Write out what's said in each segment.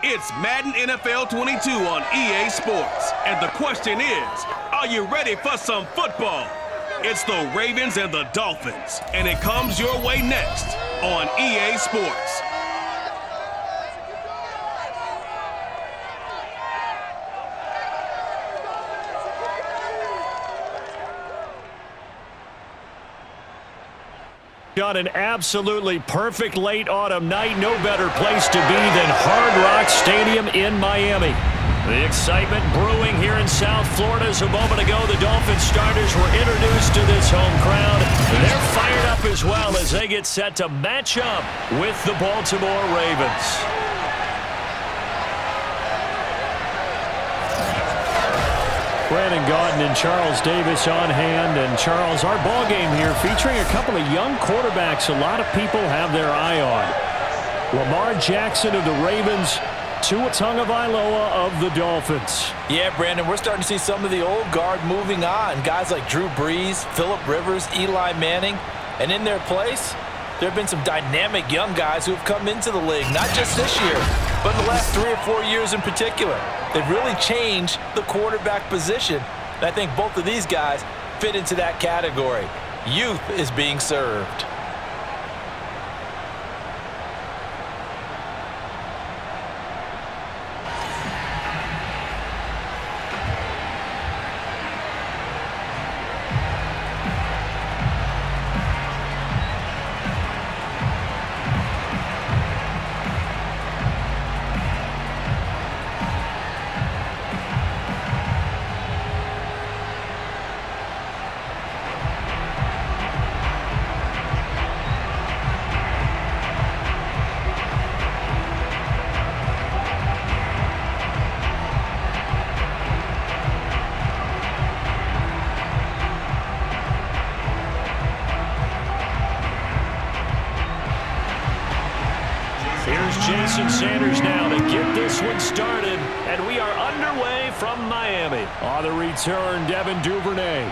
It's Madden NFL 22 on EA Sports. And the question is, are you ready for some football? It's the Ravens and the Dolphins. And it comes your way next on EA Sports. On an absolutely perfect late autumn night, no better place to be than Hard Rock Stadium in Miami. The excitement brewing here in South Florida. As a moment ago, the Dolphins starters were introduced to this home crowd. They're fired up as well as they get set to match up with the Baltimore Ravens. Brandon Gaudin and Charles Davis on hand. And Charles, our ball game here featuring a couple of young quarterbacks a lot of people have their eye on. Lamar Jackson of the Ravens, Tua Tagovailoa of the Dolphins. Yeah, Brandon, we're starting to see some of the old guard moving on. Guys like Drew Brees, Phillip Rivers, Eli Manning. And in their place, there have been some dynamic young guys who have come into the league, not just this year, but in the last 3 or 4 years in particular. They've really changed the quarterback position. And I think both of these guys fit into that category. Youth is being served. Jason Sanders now to get this one started, and we are underway from Miami. On the return, Devin Duvernay.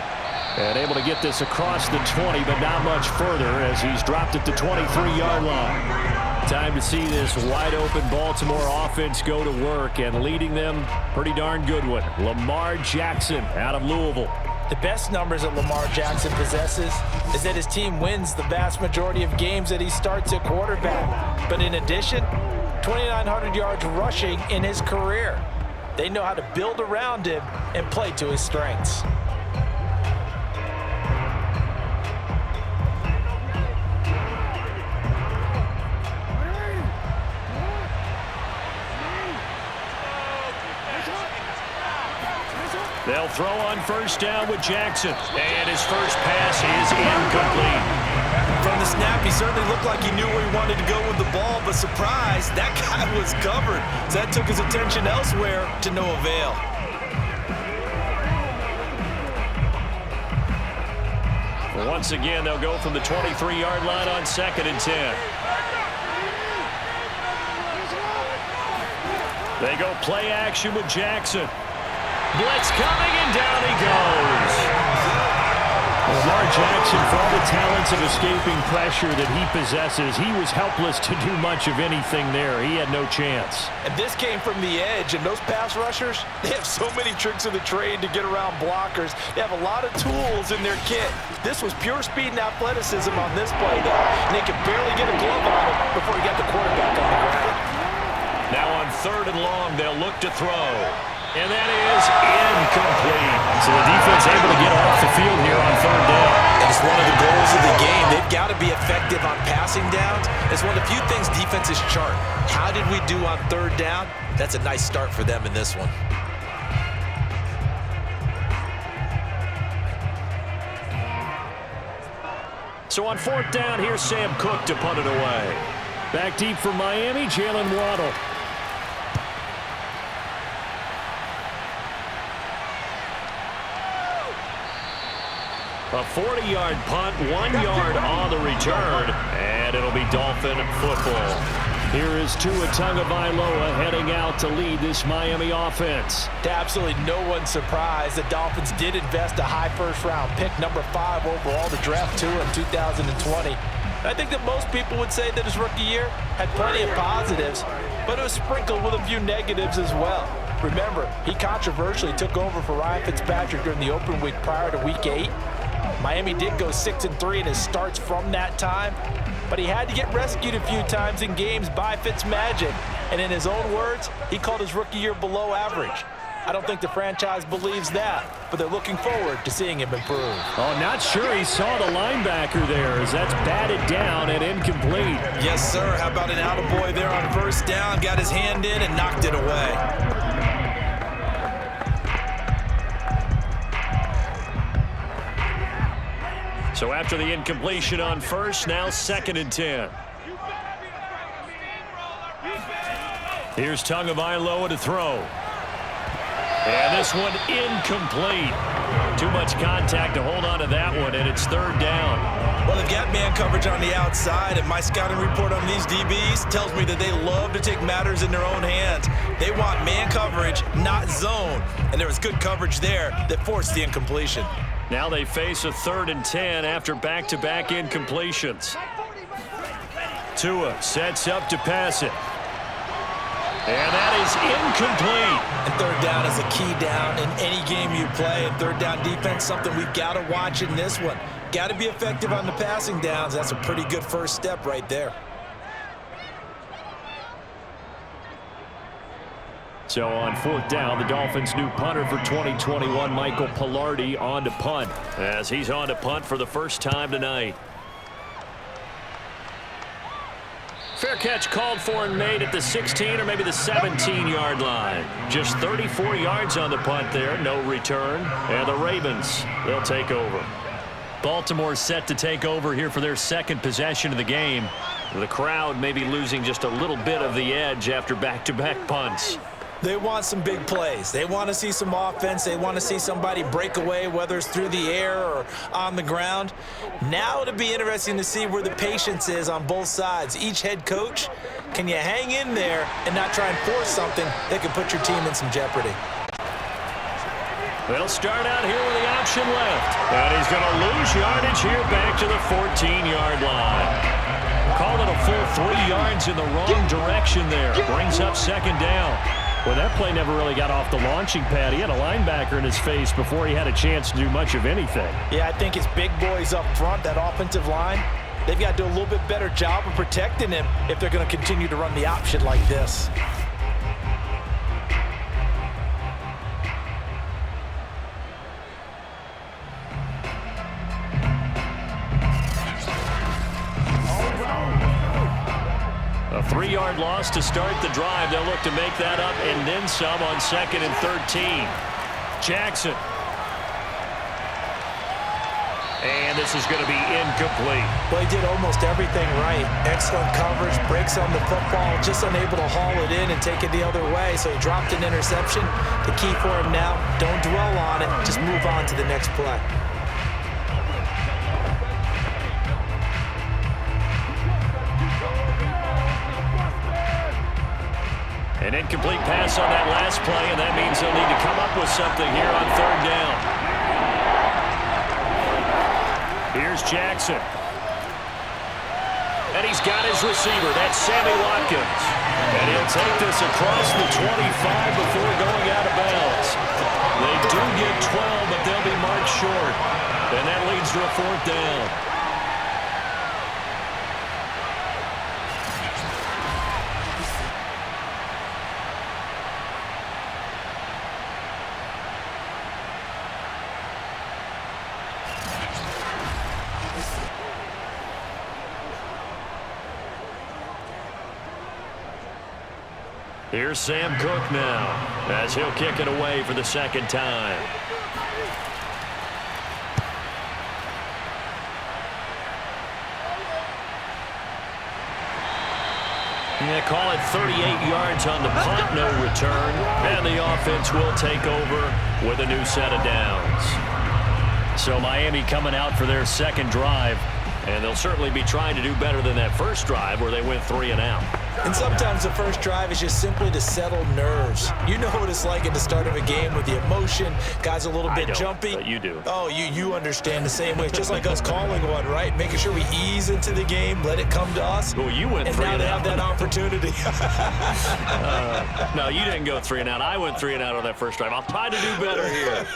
And able to get this across the 20, but not much further as he's dropped it to 23-yard line. Time to see this wide-open Baltimore offense go to work, and leading them, pretty darn good one. Lamar Jackson out of Louisville. The best numbers that Lamar Jackson possesses is that his team wins the vast majority of games that he starts at quarterback. But in addition, 2,900 yards rushing in his career. They know how to build around him and play to his strengths. They'll throw on first down with Jackson. And his first pass is incomplete. From the snap, he certainly looked like he knew where he wanted to go with the ball, but surprise, that guy was covered. So that took his attention elsewhere to no avail. Once again, they'll go from the 23-yard line on 2nd and 10. They go play action with Jackson. Blitz coming, and down he goes. Lamar Jackson, for all the talents of escaping pressure that he possesses, he was helpless to do much of anything there. He had no chance. And this came from the edge, and those pass rushers, they have so many tricks of the trade to get around blockers. They have a lot of tools in their kit. This was pure speed and athleticism on this play, though, and they could barely get a glove on him before he got the quarterback on the ground. Now on 3rd and long, they'll look to throw. And that is incomplete. So the defense able to get off the field here on 3rd down. It's one of the goals of the game. They've got to be effective on passing downs. It's one of the few things defenses chart. How did we do on 3rd down? That's a nice start for them in this one. So on 4th down, here's Sam Cook to punt it away. Back deep for Miami, Jalen Waddle. A 40-yard punt, 1 yard on the return, and it'll be Dolphin football. Here is Tua Tagovailoa heading out to lead this Miami offense. To absolutely no one's surprise, the Dolphins did invest a high first-round pick, number 5 overall, to draft Tua in 2020. I think that most people would say that his rookie year had plenty of positives, but it was sprinkled with a few negatives as well. Remember, he controversially took over for Ryan Fitzpatrick during the open week prior to Week 8. Miami did go 6-3 in his starts from that time, but he had to get rescued a few times in games by Fitzmagic. And in his own words, he called his rookie year below average. I don't think the franchise believes that, but they're looking forward to seeing him improve. Oh, not sure he saw the linebacker there as that's batted down and incomplete. Yes, sir. How about an attaboy there on first down? Got his hand in and knocked it away. So after the incompletion on first, now 2nd and 10. Here's Tagovailoa to throw. And this one incomplete. Too much contact to hold on to that one, and it's 3rd down. Well, they've got man coverage on the outside, and my scouting report on these DBs tells me that they love to take matters in their own hands. They want man coverage, not zone. And there was good coverage there that forced the incompletion. Now they face a 3rd and 10 after back-to-back incompletions. Tua sets up to pass it. And that is incomplete. And 3rd down is a key down in any game you play. And 3rd down defense, something we've got to watch in this one. Got to be effective on the passing downs. That's a pretty good first step right there. So on 4th down, the Dolphins' new punter for 2021, Michael Pilardi, on to punt. As he's on to punt for the first time tonight. Fair catch called for and made at the 16 or maybe the 17-yard line. Just 34 yards on the punt there, no return. And the Ravens, they'll take over. Baltimore set to take over here for their 2nd possession of the game. The crowd may be losing just a little bit of the edge after back-to-back punts. They want some big plays. They want to see some offense. They want to see somebody break away, whether it's through the air or on the ground. Now it'll be interesting to see where the patience is on both sides. Each head coach, can you hang in there and not try and force something that could put your team in some jeopardy? They'll start out here with the option left. And he's going to lose yardage here back to the 14-yard line. Call it a full 3 yards in the wrong direction there. Brings up 2nd down. Well, that play never really got off the launching pad. He had a linebacker in his face before he had a chance to do much of anything. Yeah, I think his big boys up front, that offensive line, they've got to do a little bit better job of protecting him if they're going to continue to run the option like this. A 3-yard loss to start the drive. They'll look to make that up and then some on 2nd and 13. Jackson. And this is going to be incomplete. Well, he did almost everything right. Excellent coverage, breaks on the football, just unable to haul it in and take it the other way. So he dropped an interception. The key for him now, don't dwell on it. Just move on to the next play. An incomplete pass on that last play, and that means they'll need to come up with something here on 3rd down. Here's Jackson. And he's got his receiver. That's Sammy Watkins. And he'll take this across the 25 before going out of bounds. They do get 12, but they'll be marked short. And that leads to a 4th down. Here's Sam Cook now, as he'll kick it away for the 2nd time. They call it 38 yards on the punt, no return, and the offense will take over with a new set of downs. So Miami coming out for their 2nd drive. And they'll certainly be trying to do better than that first drive where they went 3 and out. And sometimes the first drive is just simply to settle nerves. You know what it's like at the start of a game with the emotion. Guys a little bit jumpy. But you do. Oh, you understand the same way. It's just like us calling one, right? Making sure we ease into the game, let it come to us. Well, you went 3 and out. And now they have that opportunity. No, you didn't go 3 and out. I went 3 and out on that first drive. I'll try to do better here.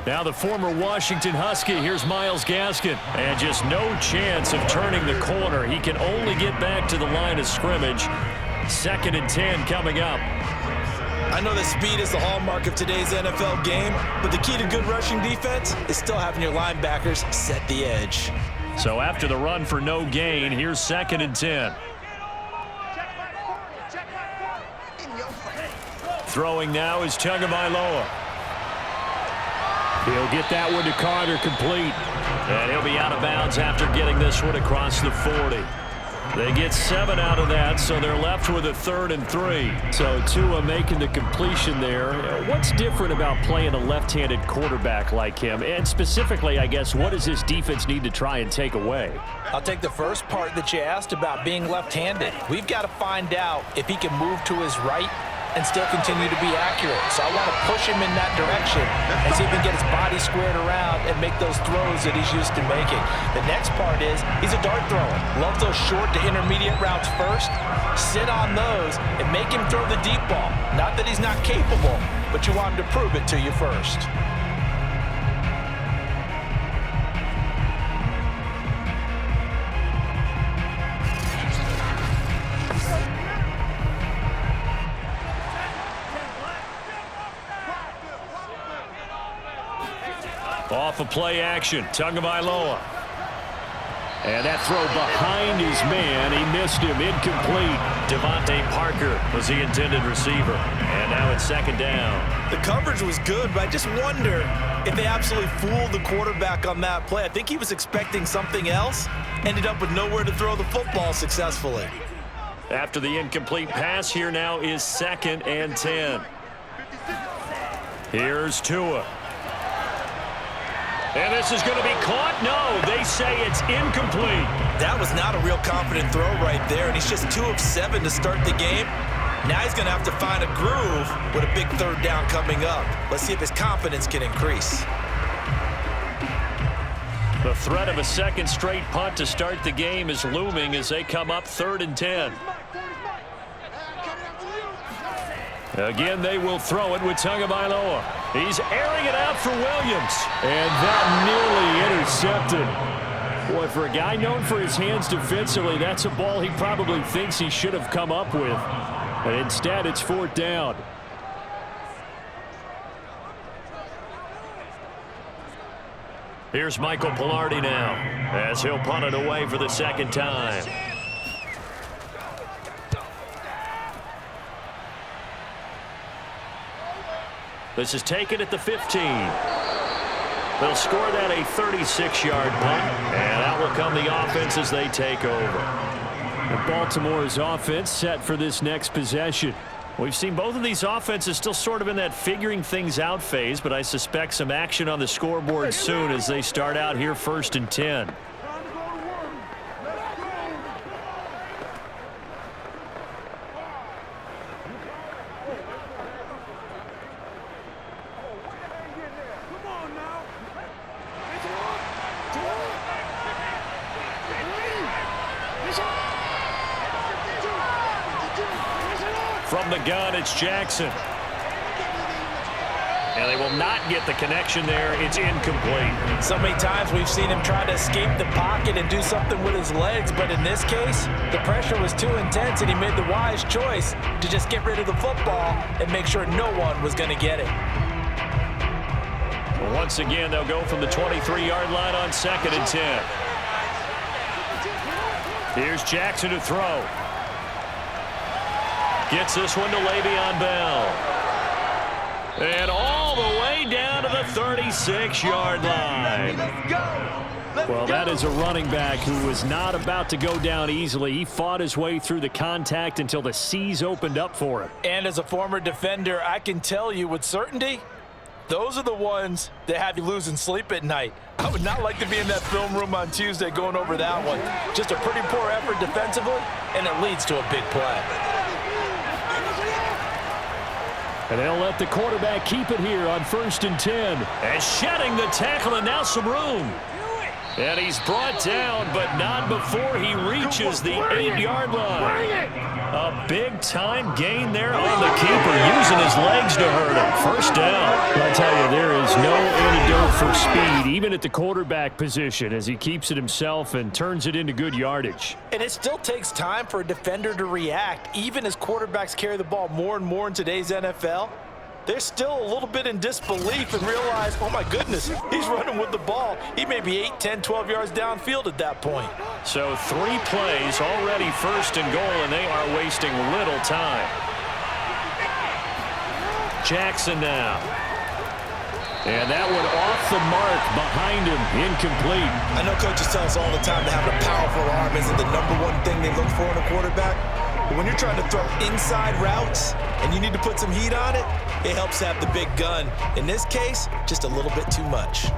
Now the former Washington Husky, here's Myles Gaskin. And just no chance of turning the corner. He can only get back to the line of scrimmage. 2nd and 10 coming up. I know that speed is the hallmark of today's NFL game, but the key to good rushing defense is still having your linebackers set the edge. So after the run for no gain, here's 2nd and 10. Throwing now is Tagovailoa. He'll get that one to Carter complete. And he'll be out of bounds after getting this one across the 40. They get 7 out of that, so they're left with a 3rd and 3. So Tua making the completion there. What's different about playing a left-handed quarterback like him? And specifically, I guess, what does this defense need to try and take away? I'll take the first part that you asked about being left-handed. We've got to find out if he can move to his right and still continue to be accurate. So I want to push him in that direction and see if he can get his body squared around and make those throws that he's used to making. The next part is he's a dart thrower. Loves those short to intermediate routes first. Sit on those and make him throw the deep ball. Not that he's not capable, but you want him to prove it to you first. Off of play action, Tagovailoa. And that throw behind his man. He missed him, incomplete. Devontae Parker was the intended receiver. And now it's 2nd down. The coverage was good, but I just wonder if they absolutely fooled the quarterback on that play. I think he was expecting something else. Ended up with nowhere to throw the football successfully. After the incomplete pass, here now is 2nd and 10. Here's Tua. And this is going to be caught? No, they say it's incomplete. That was not a real confident throw right there, and he's just 2 of 7 to start the game. Now he's going to have to find a groove with a big 3rd down coming up. Let's see if his confidence can increase. The threat of a 2nd straight punt to start the game is looming as they come up 3rd and 10. Again, they will throw it with Tagovailoa. He's airing it out for Williams. And that nearly intercepted. Boy, for a guy known for his hands defensively, that's a ball he probably thinks he should have come up with. And instead, it's 4th down. Here's Michael Pilardi now as he'll punt it away for the 2nd time. This is taken at the 15. They'll score that a 36-yard punt, and out will come the offense as they take over. And Baltimore's offense set for this next possession. We've seen both of these offenses still sort of in that figuring things out phase, but I suspect some action on the scoreboard soon as they start out here 1st and 10. From the gun, it's Jackson. And they will not get the connection there. It's incomplete. So many times we've seen him try to escape the pocket and do something with his legs, but in this case, the pressure was too intense and he made the wise choice to just get rid of the football and make sure no one was going to get it. Well, once again, they'll go from the 23-yard line on 2nd and 10. Here's Jackson to throw. Gets this one to Le'Veon Bell. And all the way down to the 36-yard line. Well, that is a running back who was not about to go down easily. He fought his way through the contact until the seas opened up for him. And as a former defender, I can tell you with certainty, Those are the ones that have you losing sleep at night. I would not like to be in that film room on Tuesday going over that one. Just a pretty poor effort defensively, and it leads to a big play. And they'll let the quarterback keep it here on 1st and 10. And shedding the tackle, and now some room. And he's brought down, but not before he reaches the 8-yard line. A big-time gain there on the keeper, using his legs to hurt him. First down. I tell you, there is no antidote for speed, even at the quarterback position, as he keeps it himself and turns it into good yardage. And it still takes time for a defender to react, even as quarterbacks carry the ball more and more in today's NFL. They're still a little bit in disbelief and realize, oh my goodness, he's running with the ball. He may be 8, 10, 12 yards downfield at that point. So 3 plays already 1st and goal, and they are wasting little time. Jackson now. And that one off the mark behind him, incomplete. I know coaches tell us all the time that having a powerful arm isn't the #1 thing they look for in a quarterback. But when you're trying to throw inside routes and you need to put some heat on it, it helps have the big gun. In this case, just a little bit too much.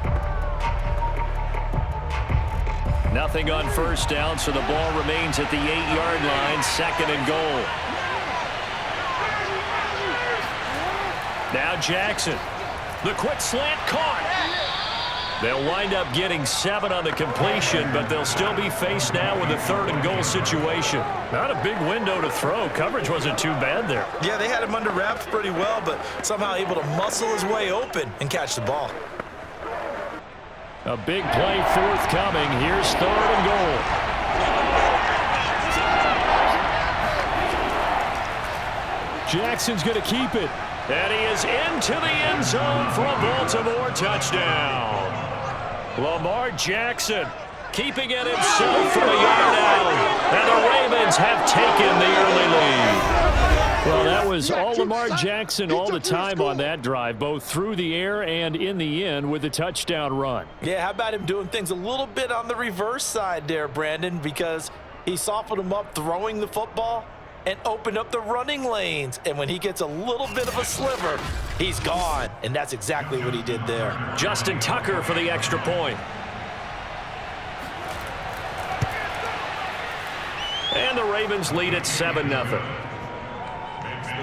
Nothing on 1st down, so the ball remains at the 8-yard line, 2nd and goal. Now Jackson. The quick slant caught. They'll wind up getting 7 on the completion, but they'll still be faced now with a 3rd and goal situation. Not a big window to throw. Coverage wasn't too bad there. Yeah, they had him under wraps pretty well, but somehow able to muscle his way open and catch the ball. A big play forthcoming. Here's 3rd and goal. Jackson's going to keep it. And he is into the end zone for a Baltimore touchdown. Lamar Jackson keeping it himself from a yard out. And the Ravens have taken the early lead. Well, that was all Lamar Jackson all the time on that drive, both through the air and in the end with a touchdown run. Yeah, how about him doing things a little bit on the reverse side there, Brandon, because he softened him up throwing the football and opened up the running lanes. And when he gets a little bit of a sliver, he's gone. And that's exactly what he did there. Justin Tucker for the extra point. And the Ravens lead at 7-0.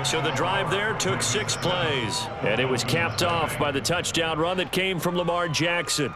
So the drive there took 6 plays. And it was capped off by the touchdown run that came from Lamar Jackson.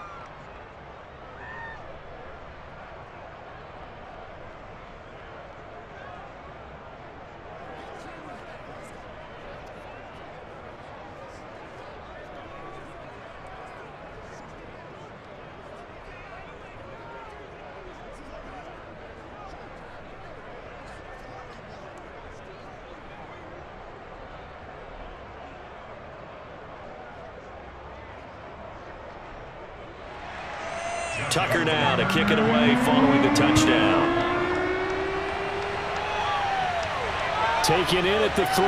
Tucker now to kick it away following the touchdown. Taken in at the 3.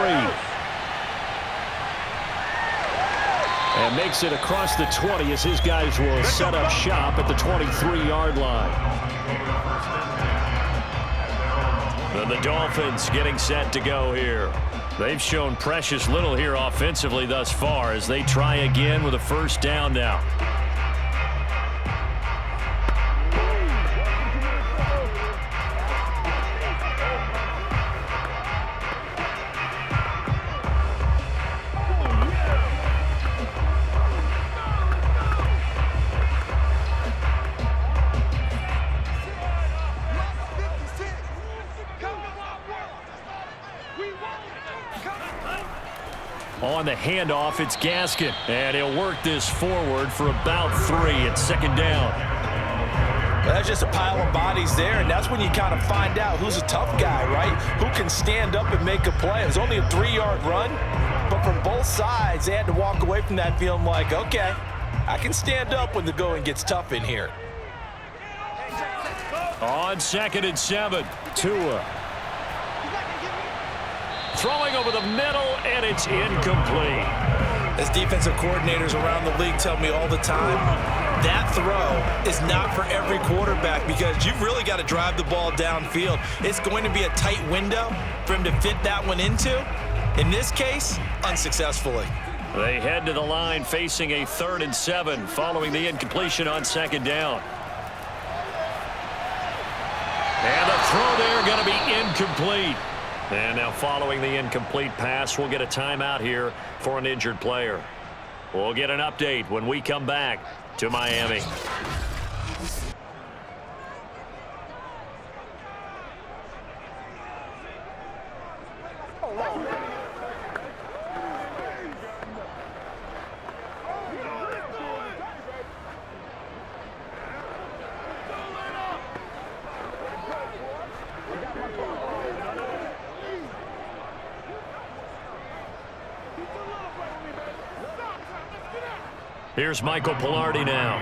And makes it across the 20 as his guys will set up shop at the 23-yard line. And the Dolphins getting set to go here. They've shown precious little here offensively thus far as they try again with a 1st down now. On the handoff, it's Gaskin. And he'll work this forward for about 3 at 2nd down. Well, that's just a pile of bodies there, and that's when you kind of find out who's a tough guy, right? Who can stand up and make a play. It was only a 3-yard run, but from both sides, they had to walk away from that feeling like, okay, I can stand up when the going gets tough in here. On 2nd and 7, Tua. Throwing over the middle, and it's incomplete. As defensive coordinators around the league tell me all the time, that throw is not for every quarterback because you've really got to drive the ball downfield. It's going to be a tight window for him to fit that one into. In this case, unsuccessfully. They head to the line facing a 3rd and 7 following the incompletion on 2nd down. And the throw there going to be incomplete. And now following the incomplete pass, we'll get a timeout here for an injured player. We'll get an update when we come back to Miami. Here's Michael Pilardi now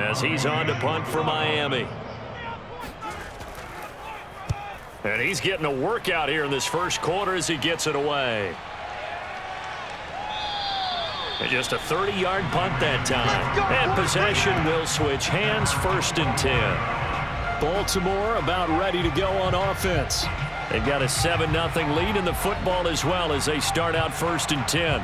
as he's on to punt for Miami. And he's getting a workout here in this first quarter as he gets it away. And just a 30-yard punt that time. And possession will switch hands, 1st and 10. Baltimore about ready to go on offense. They've got a 7-0 lead in the football as well as they start out 1st and 10.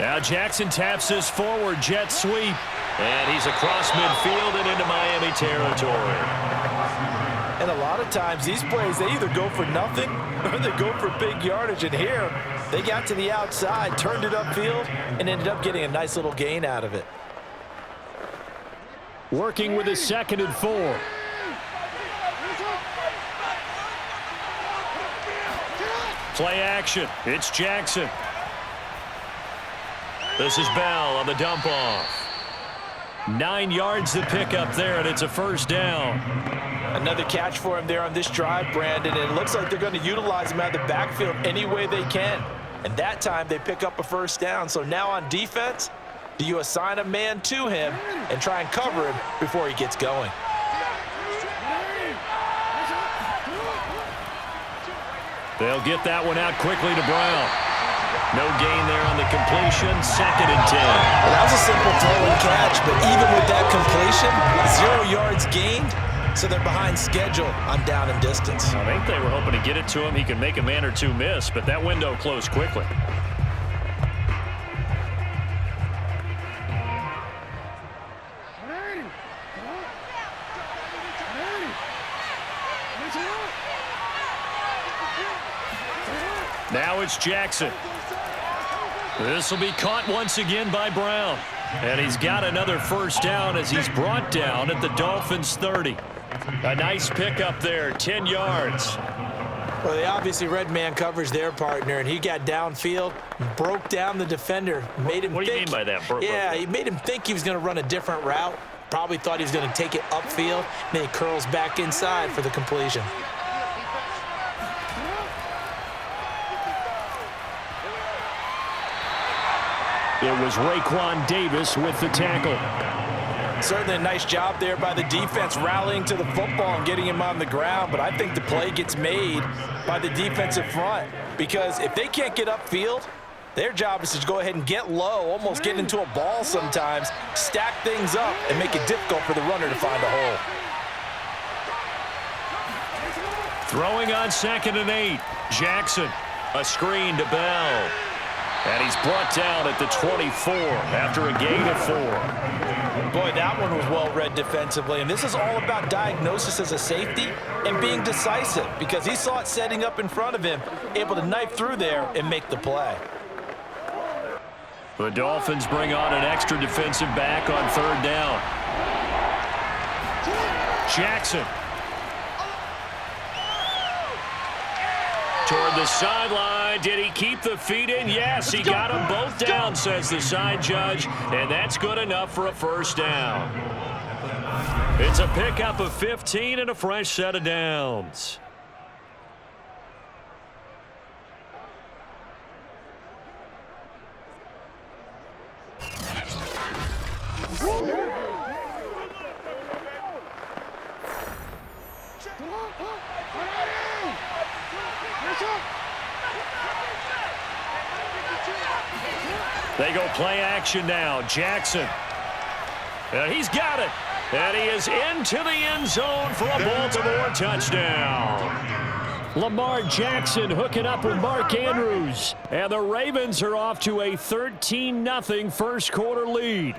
Now Jackson taps this forward jet sweep. And he's across midfield and into Miami territory. And a lot of times these plays, they either go for nothing or they go for big yardage. And here, they got to the outside, turned it upfield, and ended up getting a nice little gain out of it. Working with a 2nd and 4. Play action. It's Jackson. This is Bell on the dump off. 9 yards to pick up there, and it's a 1st down. Another catch for him there on this drive, Brandon, and it looks like they're going to utilize him out of the backfield any way they can. And that time they pick up a 1st down. So now on defense, do you assign a man to him and try and cover him before he gets going? They'll get that one out quickly to Brown. No gain there on the completion, 2nd and 10. Well, that was a simple throw and catch, but even with that completion, 0 yards gained, so they're behind schedule on down and distance. I think they were hoping to get it to him. He could make a man or two miss, but that window closed quickly. Now it's Jackson. This will be caught once again by Brown. And he's got another 1st down as he's brought down at the Dolphins' 30. A nice pickup there, 10 yards. Well, they obviously read man coverage their partner, and he got downfield, broke down the defender, made him What do you mean by that? Yeah, he made him think he was going to run a different route. Probably thought he was going to take it upfield, and then he curls back inside for the completion. It was Raekwon Davis with the tackle. Certainly a nice job there by the defense rallying to the football and getting him on the ground, but I think the play gets made by the defensive front because if they can't get upfield, their job is to go ahead and get low, almost get into a ball sometimes, stack things up, and make it difficult for the runner to find a hole. Throwing on 2nd and 8. Jackson, a screen to Bell. And he's brought down at the 24 after a gain of 4. Boy, that one was well read defensively. And this is all about diagnosis as a safety and being decisive because he saw it setting up in front of him, able to knife through there and make the play. The Dolphins bring on an extra defensive back on 3rd down. Jackson. Toward the sideline. Did he keep the feet in? Yes, he got them both down, says the side judge, and that's good enough for a 1st down. It's a pickup of 15 and a fresh set of downs. They go play action now. Jackson. And he's got it. And he is into the end zone for a Baltimore touchdown. Lamar Jackson hooking up with Mark Andrews. And the Ravens are off to a 13-0 first quarter lead.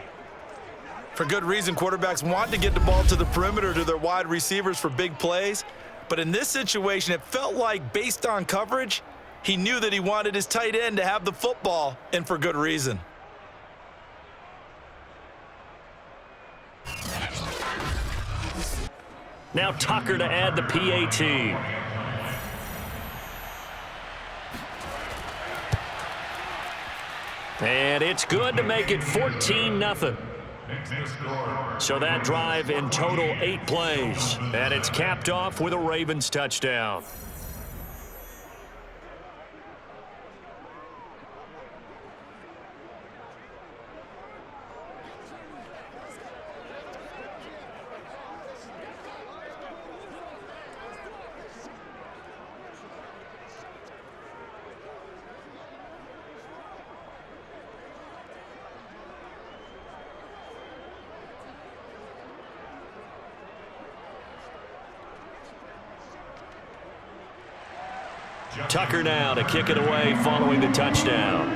For good reason, quarterbacks want to get the ball to the perimeter to their wide receivers for big plays. But in this situation, it felt like, based on coverage, he knew that he wanted his tight end to have the football, and for good reason. Now Tucker to add the PAT. And it's good to make it 14-0. So that drive in total 8 plays. And it's capped off with a Ravens touchdown. Tucker now to kick it away following the touchdown.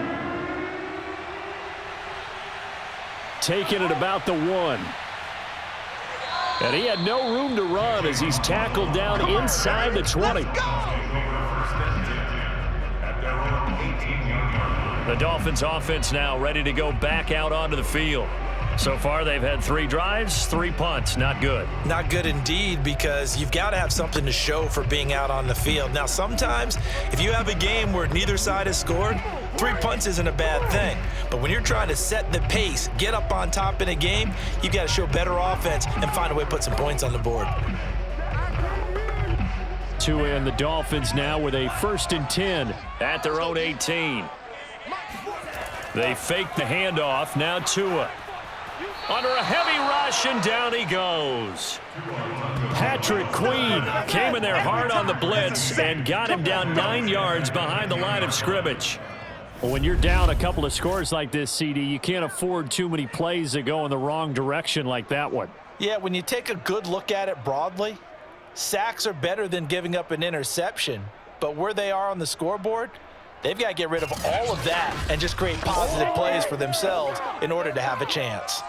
Taking it about the 1. And he had no room to run as he's tackled down inside the 20. The Dolphins offense now ready to go back out onto the field. So far, they've had 3 drives, 3 punts. Not good. Not good indeed, because you've got to have something to show for being out on the field. Now, sometimes, if you have a game where neither side has scored, 3 punts isn't a bad thing. But when you're trying to set the pace, get up on top in a game, you've got to show better offense and find a way to put some points on the board. And the Dolphins now with a 1st and 10 at their own 18. They fake the handoff. Now Tua. Under a heavy rush, and down he goes. Patrick Queen came in there hard on the blitz and got him down 9 yards behind the line of scrimmage. Well, when you're down a couple of scores like this, CD, you can't afford too many plays that go in the wrong direction like that one. Yeah, when you take a good look at it broadly, sacks are better than giving up an interception. But where they are on the scoreboard, they've got to get rid of all of that and just create positive plays for themselves in order to have a chance.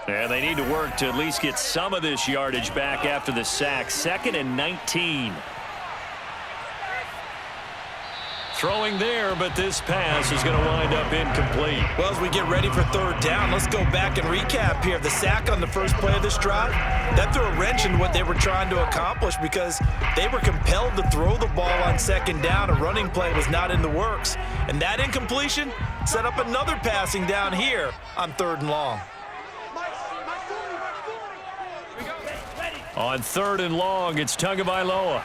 And they need to work to at least get some of this yardage back after the sack. 2nd and 19. Throwing there, but this pass is going to wind up incomplete. Well, as we get ready for 3rd down, let's go back and recap here. The sack on the first play of this drive, that threw a wrench in what they were trying to accomplish because they were compelled to throw the ball on 2nd down. A running play was not in the works. And that incompletion set up another passing down here on 3rd and long. On 3rd and long, it's Tagovailoa.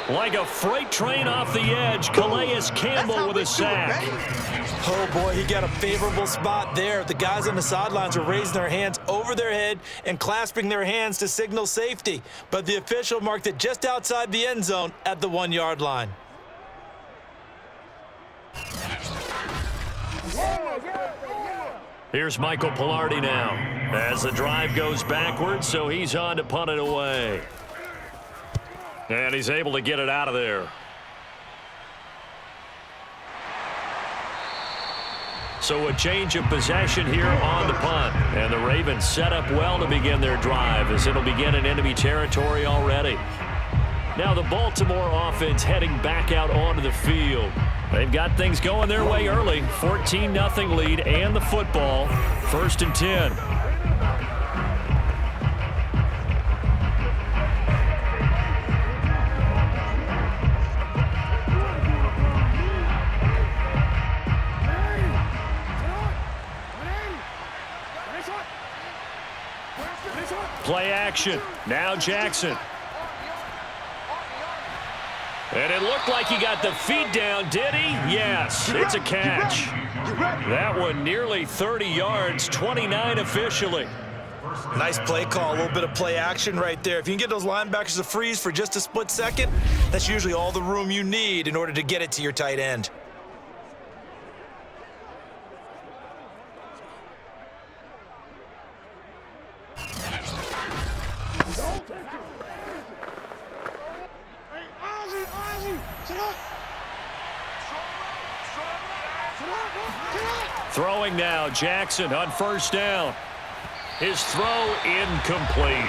Like a freight train off the edge, Calais Campbell with a sack. Oh, boy, he got a favorable spot there. The guys on the sidelines are raising their hands over their head and clasping their hands to signal safety. But the official marked it just outside the end zone at the 1-yard line. Here's Michael Pilardi now as the drive goes backwards, so he's on to punt it away. And he's able to get it out of there. So a change of possession here on the punt. And the Ravens set up well to begin their drive as it'll begin in enemy territory already. Now the Baltimore offense heading back out onto the field. They've got things going their way early. 14-0 lead and the football. 1st and 10. Play action. Now Jackson. And it looked like he got the feet down, did he? Yes, it's a catch. That one nearly 30 yards, 29 officially. Nice play call, a little bit of play action right there. If you can get those linebackers to freeze for just a split second, that's usually all the room you need in order to get it to your tight end. Throwing now, Jackson on first down. His throw incomplete.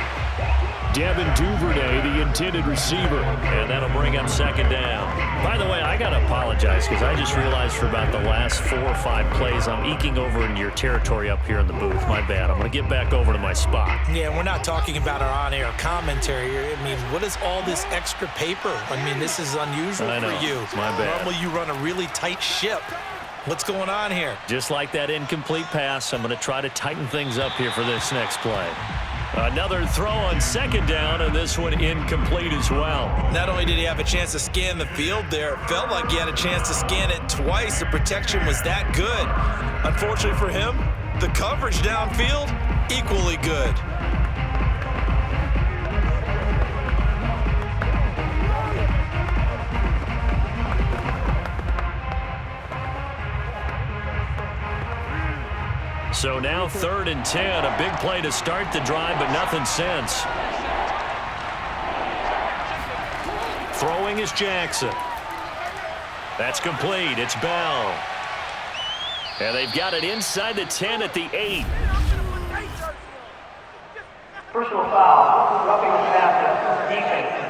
Devin Duvernay, the intended receiver. And that'll bring up second down. By the way, I got to apologize because I just realized for about the last 4 or 5 plays, I'm eking over into your territory up here in the booth. My bad. I'm going to get back over to my spot. Yeah, we're not talking about our on-air commentary here. I mean, what is all this extra paper? I mean, this is unusual for you. My bad. Normally you run a really tight ship. What's going on here? Just like that incomplete pass, I'm going to try to tighten things up here for this next play. Another throw on second down, and this one incomplete as well. Not only did he have a chance to scan the field there, it felt like he had a chance to scan it twice. The protection was that good. Unfortunately for him, the coverage downfield, equally good. So now 3rd and 10, a big play to start the drive, but nothing since. Throwing is Jackson. That's complete. It's Bell. And they've got it inside the 10 at the 8. Personal foul, roughing the passer, defense.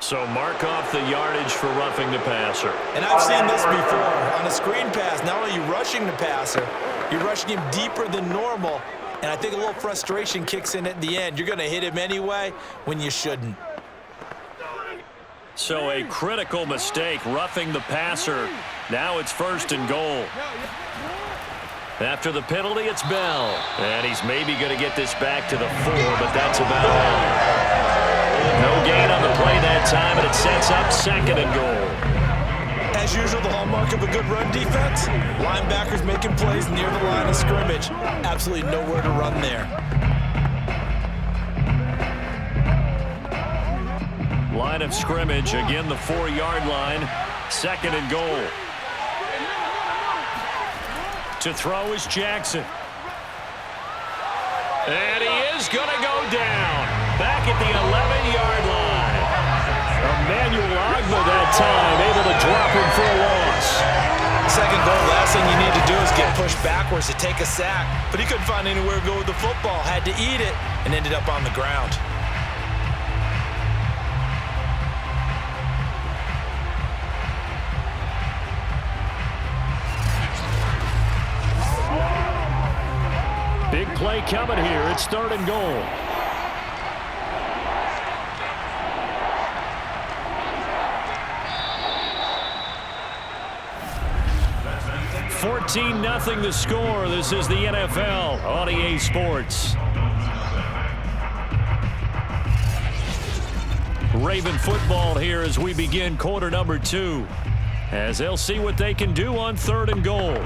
So mark off the yardage for roughing the passer. And I've seen this before. On a screen pass, not only are you rushing the passer, you're rushing him deeper than normal. And I think a little frustration kicks in at the end. You're going to hit him anyway when you shouldn't. So a critical mistake, roughing the passer. Now it's 1st and goal. After the penalty, it's Bell. And he's maybe going to get this back to the 4, but that's about all. No gain on the play that time, and it sets up 2nd and goal. As usual, the hallmark of a good run defense, linebackers making plays near the line of scrimmage. Absolutely nowhere to run there. Line of scrimmage, again the 4-yard line, 2nd and goal. To throw is Jackson. And he is going to go down. Back at the 11-yard line. Emmanuel Ogba that time, able to drop him for a loss. 2nd goal, last thing you need to do is get pushed backwards to take a sack. But he couldn't find anywhere to go with the football, had to eat it, and ended up on the ground. Big play coming here. It's 3rd and goal. $14-0 the score. This is the NFL on EA Sports. Raven football here as we begin quarter number 2. As they'll see what they can do on 3rd and goal.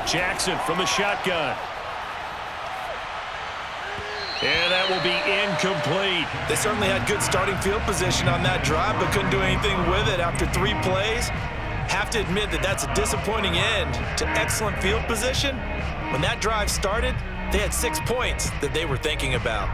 Jackson from the shotgun. And that will be incomplete. They certainly had good starting field position on that drive, but couldn't do anything with it after 3 plays. Have to admit that that's a disappointing end to excellent field position. When that drive started, they had 6 points that they were thinking about.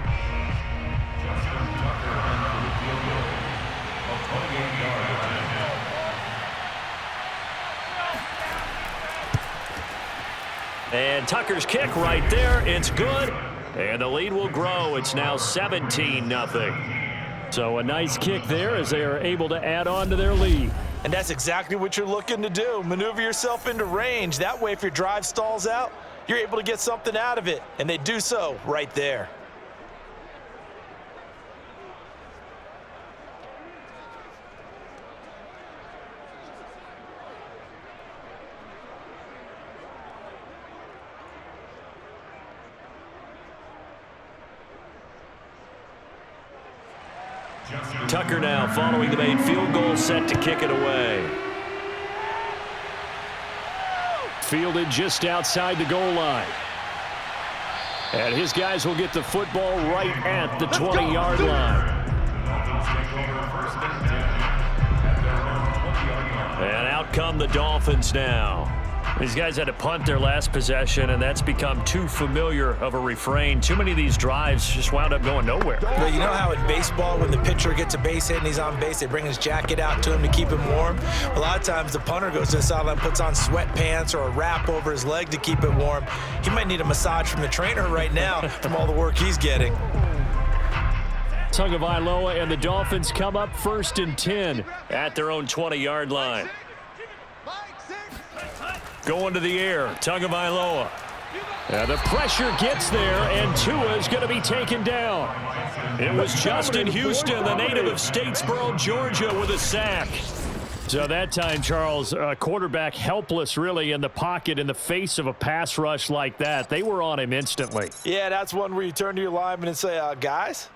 And Tucker's kick right there. It's good. And the lead will grow. It's now 17-0. So a nice kick there as they are able to add on to their lead. And that's exactly what you're looking to do. Maneuver yourself into range. That way, if your drive stalls out, you're able to get something out of it. And they do so right there. Tucker now following the made field goal, set to kick it away. Fielded just outside the goal line. And his guys will get the football right at the 20-yard line. And out come the Dolphins now. These guys had to punt their last possession, and that's become too familiar of a refrain. Too many of these drives just wound up going nowhere. Well, you know how in baseball, when the pitcher gets a base hit and he's on base, they bring his jacket out to him to keep him warm? A lot of times the punter goes to the sideline, puts on sweatpants or a wrap over his leg to keep it warm. He might need a massage from the trainer right now from all the work he's getting. Tagovailoa and the Dolphins come up 1st and 10 at their own 20-yard line. Going to the air, Tagovailoa. The pressure gets there, and Tua is going to be taken down. It was Justin Houston, the native of Statesboro, Georgia, with a sack. So that time, Charles, quarterback helpless really in the pocket in the face of a pass rush like that. They were on him instantly. Yeah, that's one where you turn to your lineman and say, guys,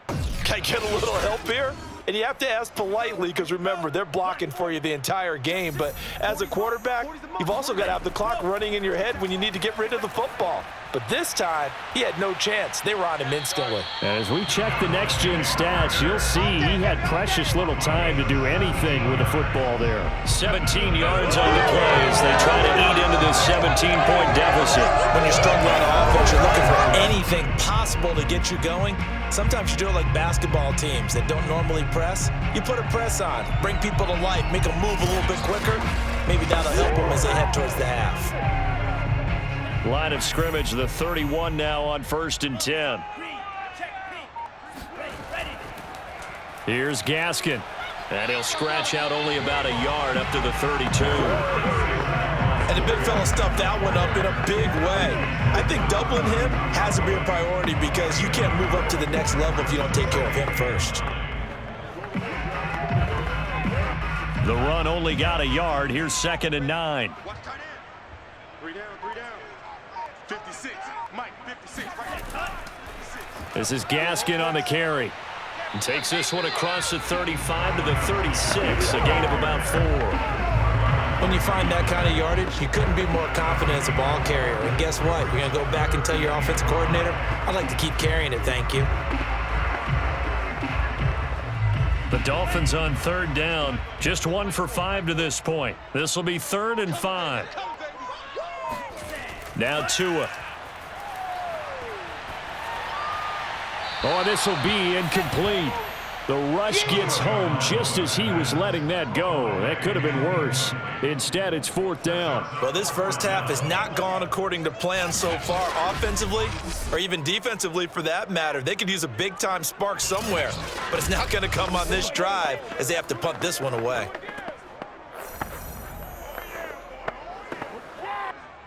can I get a little help here? And you have to ask politely because, remember, they're blocking for you the entire game. But as a quarterback, you've also got to have the clock running in your head when you need to get rid of the football. But this time, he had no chance. They were on him instantly. As we check the next-gen stats, you'll see he had precious little time to do anything with the football there. 17 yards on the play as they try to eat into this 17-point deficit. When you're struggling on offense, you're looking for anything possible to get you going. Sometimes you do it like basketball teams that don't normally press. You put a press on, bring people to life, make them move a little bit quicker. Maybe that'll help them as they head towards the half. Line of scrimmage, the 31 now on 1st and 10. Here's Gaskin. And he'll scratch out only about a yard up to the 32. And the big fella stuffed that one up in a big way. I think doubling him has to be a priority because you can't move up to the next level if you don't take care of him first. The run only got a yard. Here's 2nd and 9. Watch tight end. 3 down, 3 down. 56. Mike, 56. Right there. This is Gaskin on the carry. And takes this one across the 35 to the 36. A gain of about 4. When you find that kind of yardage, you couldn't be more confident as a ball carrier. And guess what? You're going to go back and tell your offensive coordinator, I'd like to keep carrying it, thank you. The Dolphins on 3rd down. Just 1 for 5 to this point. This will be 3rd and 5. Now Tua. Oh, this will be incomplete. The rush gets home just as he was letting that go. That could have been worse. Instead, it's 4th down. Well, this first half has not gone according to plan so far offensively or even defensively for that matter. They could use a big-time spark somewhere, but it's not going to come on this drive as they have to punt this one away.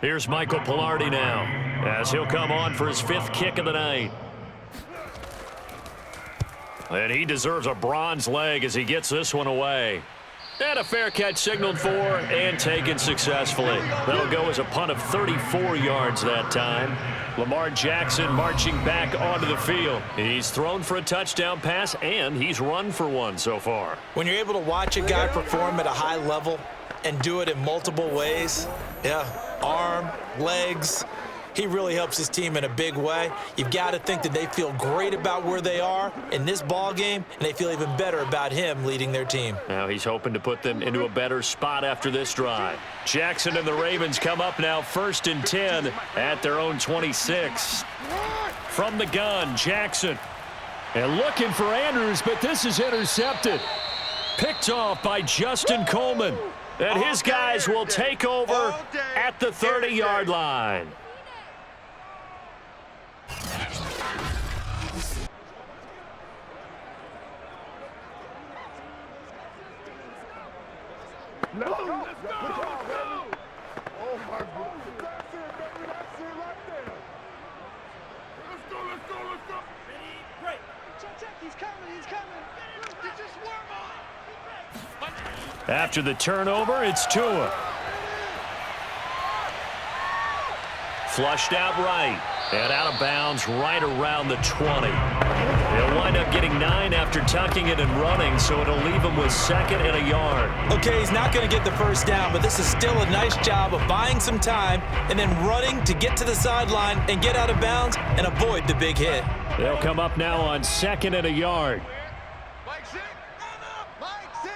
Here's Michael Pilardi now as he'll come on for his 5th kick of the night. And he deserves a bronze leg as he gets this one away. And a fair catch signaled for and taken successfully. That'll go as a punt of 34 yards that time. Lamar Jackson marching back onto the field. He's thrown for a touchdown pass, and he's run for one so far. When you're able to watch a guy perform at a high level and do it in multiple ways, arm, legs, he really helps his team in a big way. You've got to think that they feel great about where they are in this ball game, and they feel even better about him leading their team. Now he's hoping to put them into a better spot after this drive. Jackson and the Ravens come up now 1st and 10 at their own 26. From the gun, Jackson. And looking for Andrews, but this is intercepted. Picked off by Justin Coleman. And his guys will take over at the 30-yard line. Let's go, let's go, let's go. Oh, my God. That's it, baby. That's it right there. Let's go, let's go, let's go. Ready, break. Check, he's coming, he's coming. Get this warm up. After the turnover, it's Tua. Flushed out right. And out of bounds right around the 20. They'll wind up getting 9 after tucking it and running, so it'll leave him with 2nd and a yard. Okay, he's not going to get the first down, but this is still a nice job of buying some time and then running to get to the sideline and get out of bounds and avoid the big hit. They'll come up now on 2nd and a yard. Mike 6. Mike 6.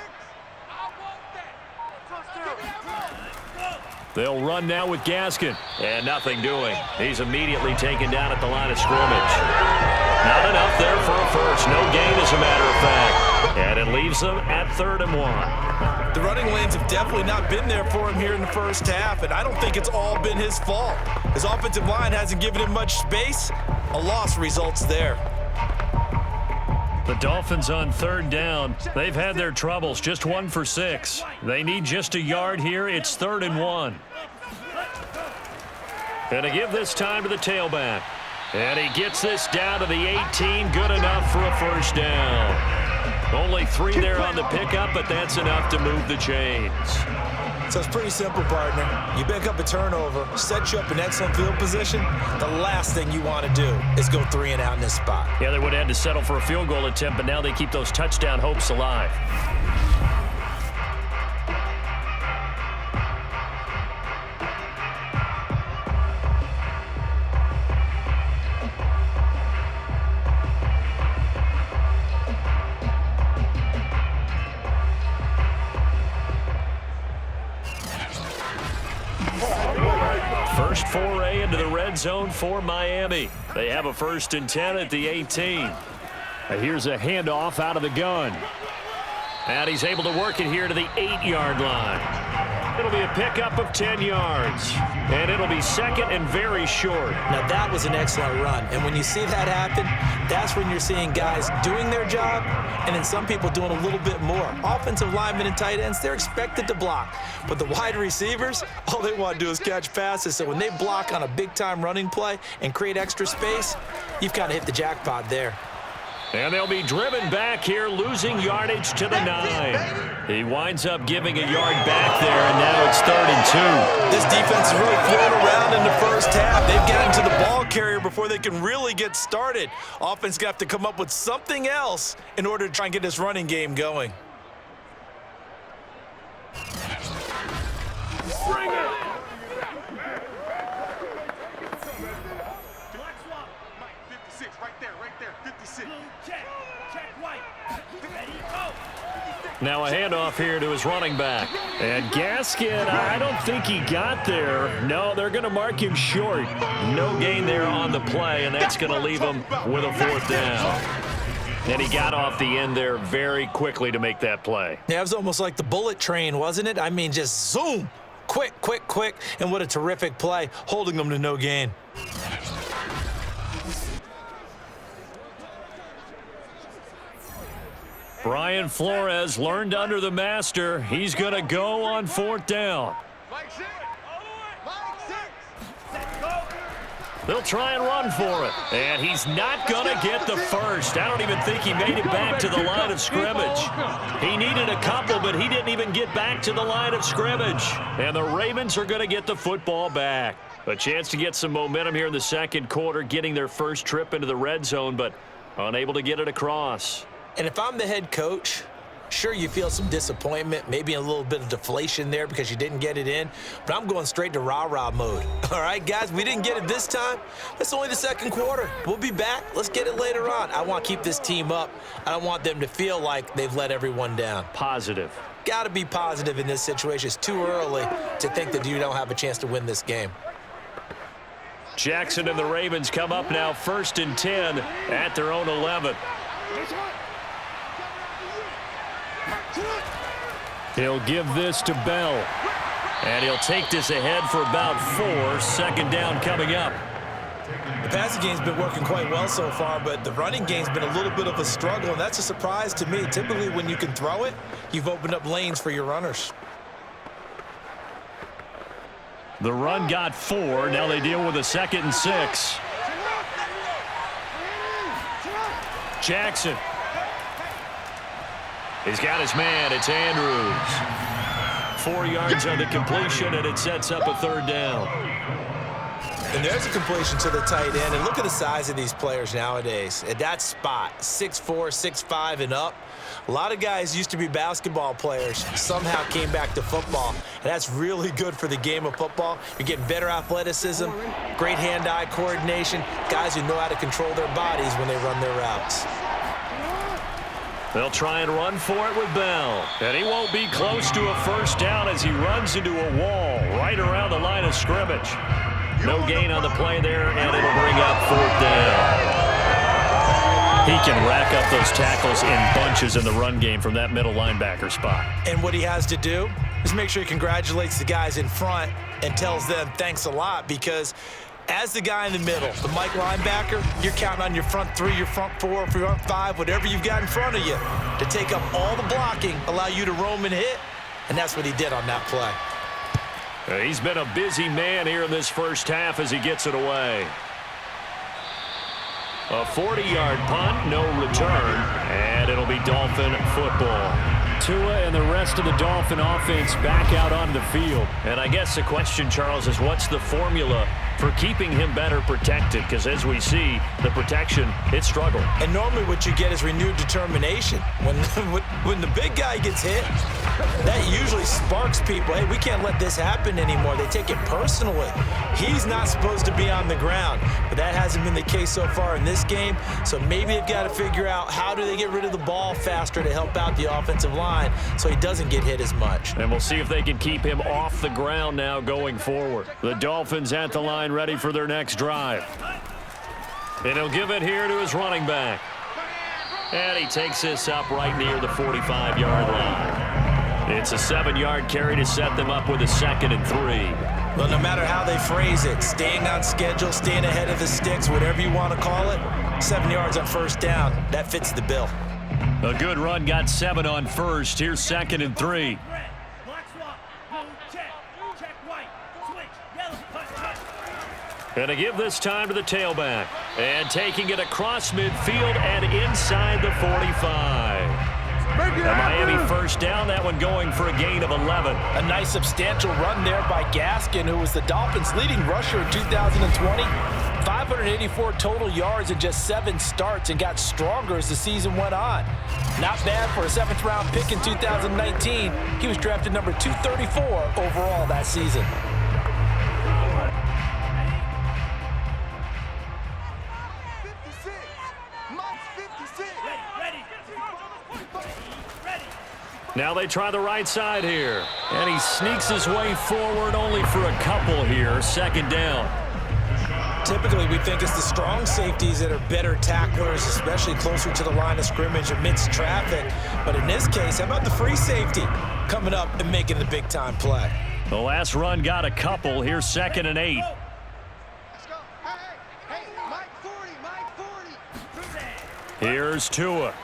I want that. They'll run now with Gaskin. And nothing doing. He's immediately taken down at the line of scrimmage. Not enough there for a first. No gain, as a matter of fact. And it leaves them at 3rd and 1. The running lanes have definitely not been there for him here in the first half, and I don't think it's all been his fault. His offensive line hasn't given him much space. A loss results there. The Dolphins on 3rd down. They've had their troubles, just 1 for 6. They need just a yard here. It's 3rd and 1. And to give this time to the tailback. And he gets this down to the 18. Good enough for a first down. Only 3 there on the pickup, but that's enough to move the chains. So it's pretty simple, partner. You pick up a turnover, set you up in excellent field position. The last thing you want to do is go 3 and out in this spot. Yeah, they would have had to settle for a field goal attempt, but now they keep those touchdown hopes alive. First foray into the red zone for Miami. They have a 1st and 10 at the 18. Here's a handoff out of the gun. And he's able to work it here to the 8-yard line. It'll be a pickup of 10 yards. And it'll be 2nd and very short. Now that was an excellent run. And when you see that happen, that's when you're seeing guys doing their job and then some people doing a little bit more. Offensive linemen and tight ends, they're expected to block. But the wide receivers, all they want to do is catch passes. So when they block on a big-time running play and create extra space, you've kind of hit the jackpot there. And they'll be driven back here, losing yardage to the 9. He winds up giving a yard back there, and now it's 3rd and 2. This defense is really flown around in the first half. They've gotten to the ball carrier before they can really get started. Offense going to have to come up with something else in order to try and get this running game going. Bring it. Mike 56, right there, 56. Check white. Ready, go. Now a handoff here to his running back. And Gaskin, I don't think he got there. No, they're going to mark him short. No gain there on the play, and that's going to leave him with a 4th down. And he got off the end there very quickly to make that play. Yeah, it was almost like the bullet train, wasn't it? I mean, just zoom. Quick, quick, quick. And what a terrific play, holding them to no gain. Brian Flores learned under the master. He's going to go on 4th down. Mike 6. Mike 6. Go. They'll try and run for it. And he's not going to get the first. I don't even think he made it back to the line of scrimmage. He needed a couple, but he didn't even get back to the line of scrimmage. And the Ravens are going to get the football back. A chance to get some momentum here in the 2nd quarter, getting their first trip into the red zone, but unable to get it across. And if I'm the head coach, sure, you feel some disappointment, maybe a little bit of deflation there because you didn't get it in, but I'm going straight to rah-rah mode. All right, guys, we didn't get it this time. That's only the 2nd quarter. We'll be back. Let's get it later on. I want to keep this team up. I don't want them to feel like they've let everyone down. Positive. Got to be positive in this situation. It's too early to think that you don't have a chance to win this game. Jackson and the Ravens come up now 1st and 10 at their own 11. He'll give this to Bell. And he'll take this ahead for about 4. 2nd down coming up. The passing game's been working quite well so far, but the running game's been a little bit of a struggle, and that's a surprise to me. Typically, when you can throw it, you've opened up lanes for your runners. The run got 4. Now they deal with a 2nd and 6. Jackson. He's got his man. It's Andrews. 4 yards on the completion, and it sets up a 3rd down. And there's a completion to the tight end. And look at the size of these players nowadays. At that spot, 6'4", 6'5", and up. A lot of guys used to be basketball players, somehow came back to football. And that's really good for the game of football. You're getting better athleticism, great hand-eye coordination, guys who know how to control their bodies when they run their routes. They'll try and run for it with Bell. And he won't be close to a first down as he runs into a wall right around the line of scrimmage. No gain on the play there, and it'll bring up 4th down. He can rack up those tackles in bunches in the run game from that middle linebacker spot. And what he has to do is make sure he congratulates the guys in front and tells them thanks a lot, because as the guy in the middle, the Mike linebacker, you're counting on your front 3, your front 4, your front 5, whatever you've got in front of you to take up all the blocking, allow you to roam and hit, and that's what he did on that play. He's been a busy man here in this first half as he gets it away. A 40-yard punt, no return, and it'll be Dolphin football. Tua and the rest of the Dolphin offense back out onto the field. And I guess the question, Charles, is what's the formula for keeping him better protected? Because as we see, the protection, it struggled. And normally what you get is renewed determination. When the big guy gets hit, that usually sparks people. Hey, we can't let this happen anymore. They take it personally. He's not supposed to be on the ground, but that hasn't been the case so far in this game. So maybe they've got to figure out how do they get rid of the ball faster to help out the offensive line so he doesn't get hit as much. And we'll see if they can keep him off the ground now going forward. The Dolphins at the line ready for their next drive. And he'll give it here to his running back. And he takes this up right near the 45-yard line. It's a 7-yard carry to set them up with a 2nd and 3. Well, no matter how they phrase it, staying on schedule, staying ahead of the sticks, whatever you want to call it, 7 yards on first down, that fits the bill. A good run got 7 on first. Here's 2nd and 3. And to give this time to the tailback. And taking it across midfield and inside the 45. A Miami first down, that one going for a gain of 11. A nice substantial run there by Gaskin, who was the Dolphins' leading rusher in 2020. 584 total yards in just 7 starts and got stronger as the season went on. Not bad for a 7th-round pick in 2019. He was drafted number 234 overall that season. Now they try the right side here. And he sneaks his way forward only for a couple here. 2nd down. Typically, we think it's the strong safeties that are better tacklers, especially closer to the line of scrimmage amidst traffic. But in this case, how about the free safety coming up and making the big-time play? The last run got a couple. Here's 2nd and 8. Let's go. Hey, Mike 40. Here's Tua.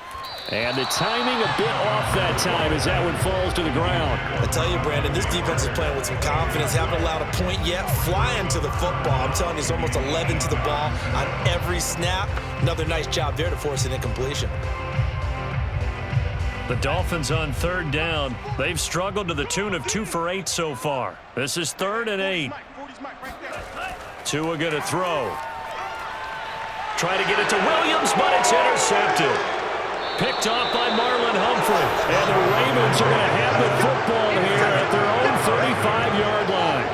And the timing a bit off that time as that one falls to the ground. I tell you, Brandon, this defense is playing with some confidence. Haven't allowed a point yet. Flying to the football. I'm telling you, it's almost 11 to the ball on every snap. Another nice job there to force an incompletion. The Dolphins on 3rd down. They've struggled to the tune of 2 for 8 so far. This is 3rd and 8. Tua going to throw. Try to get it to Williams, but it's intercepted. Picked off by Marlon Humphrey. And the Ravens are going to have the football here at their own 35-yard line.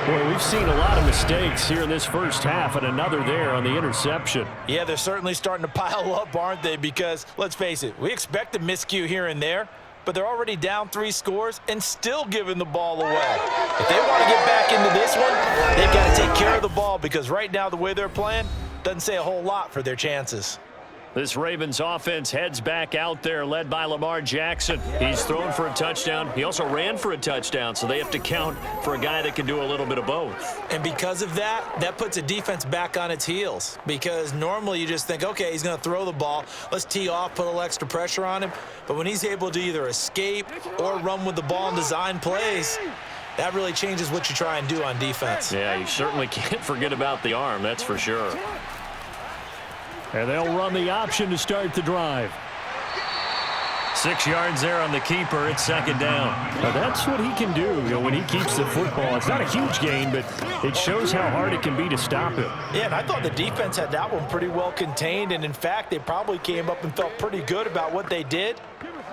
Boy, we've seen a lot of mistakes here in this first half, and another there on the interception. Yeah, they're certainly starting to pile up, aren't they? Because, let's face it, we expect a miscue here and there, but they're already down 3 scores and still giving the ball away. If they want to get back into this one, they've got to take care of the ball, because right now the way they're playing doesn't say a whole lot for their chances. This Ravens offense heads back out there, led by Lamar Jackson. He's thrown for a touchdown. He also ran for a touchdown, so they have to count for a guy that can do a little bit of both. And because of that, that puts a defense back on its heels, because normally you just think, okay, he's going to throw the ball. Let's tee off, put a little extra pressure on him. But when he's able to either escape or run with the ball and design plays, that really changes what you try and do on defense. Yeah, you certainly can't forget about the arm, that's for sure. And they'll run the option to start the drive. 6 yards there on the keeper. It's second down. Now that's what he can do, when he keeps the football. It's not a huge gain, but it shows how hard it can be to stop him. Yeah, and I thought the defense had that one pretty well contained, and in fact, they probably came up and felt pretty good about what they did.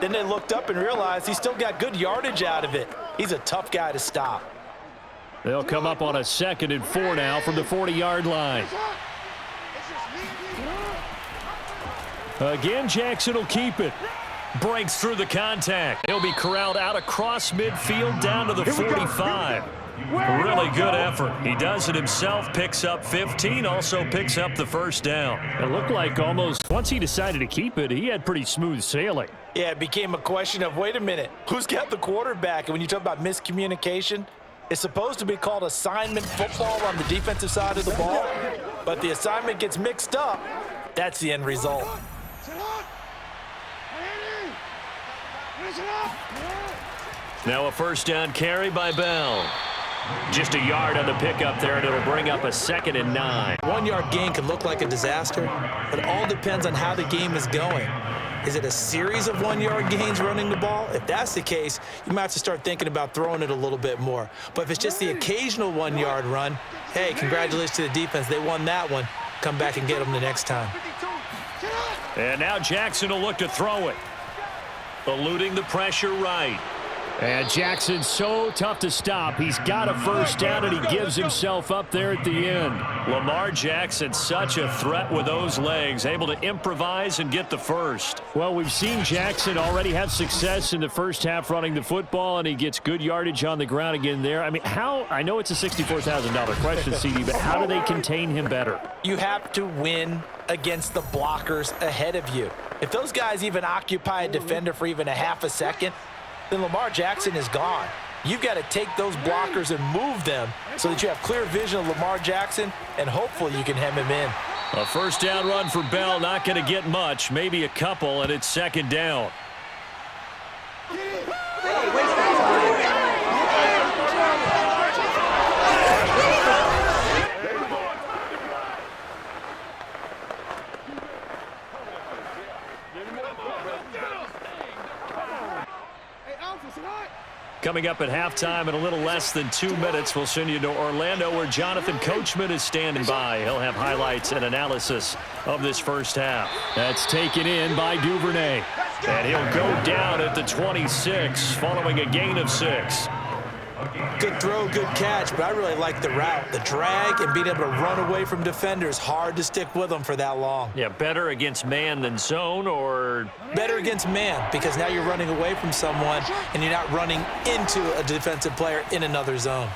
Then they looked up and realized he still got good yardage out of it. He's a tough guy to stop. They'll come up on a 2nd and 4 now from the 40-yard line. Again, Jackson will keep it. Breaks through the contact. He'll be corralled out across midfield down to the 45. Really good effort. He does it himself, picks up 15, also picks up the first down. It looked like almost once he decided to keep it, he had pretty smooth sailing. Yeah, it became a question of, wait a minute, who's got the quarterback? And when you talk about miscommunication, it's supposed to be called assignment football on the defensive side of the ball, but the assignment gets mixed up. That's the end result. Now a first down carry by Bell. Just a yard on the pickup there, and it'll bring up a 2nd and 9. 1 yard gain can look like a disaster, but it all depends on how the game is going. Is it a series of 1 yard gains running the ball? If that's the case, you might have to start thinking about throwing it a little bit more. But if it's just the occasional 1 yard run, hey, congratulations to the defense. They won that one. Come back and get them the next time. And now Jackson will look to throw it. Eluding the pressure right. And Jackson's so tough to stop. He's got a first down, and he gives himself up there at the end. Lamar Jackson, such a threat with those legs, able to improvise and get the first. Well, we've seen Jackson already have success in the first half running the football, and he gets good yardage on the ground again there. I mean, I know it's a $64,000 question, CD, but how do they contain him better? You have to win against the blockers ahead of you. If those guys even occupy a defender for even a half a second, then Lamar Jackson is gone. You've got to take those blockers and move them so that you have clear vision of Lamar Jackson, and hopefully you can hem him in. A first down run for Bell, not going to get much, maybe a couple, and it's second down. Coming up at halftime in a little less than 2 minutes, we'll send you to Orlando where Jonathan Coachman is standing by. He'll have highlights and analysis of this first half. That's taken in by Duvernay. And he'll go down at the 26 following a gain of 6. Good throw, good catch, but I really like the route. The drag and being able to run away from defenders, hard to stick with them for that long. Yeah, better against man than zone, or? Better against man, because now you're running away from someone and you're not running into a defensive player in another zone.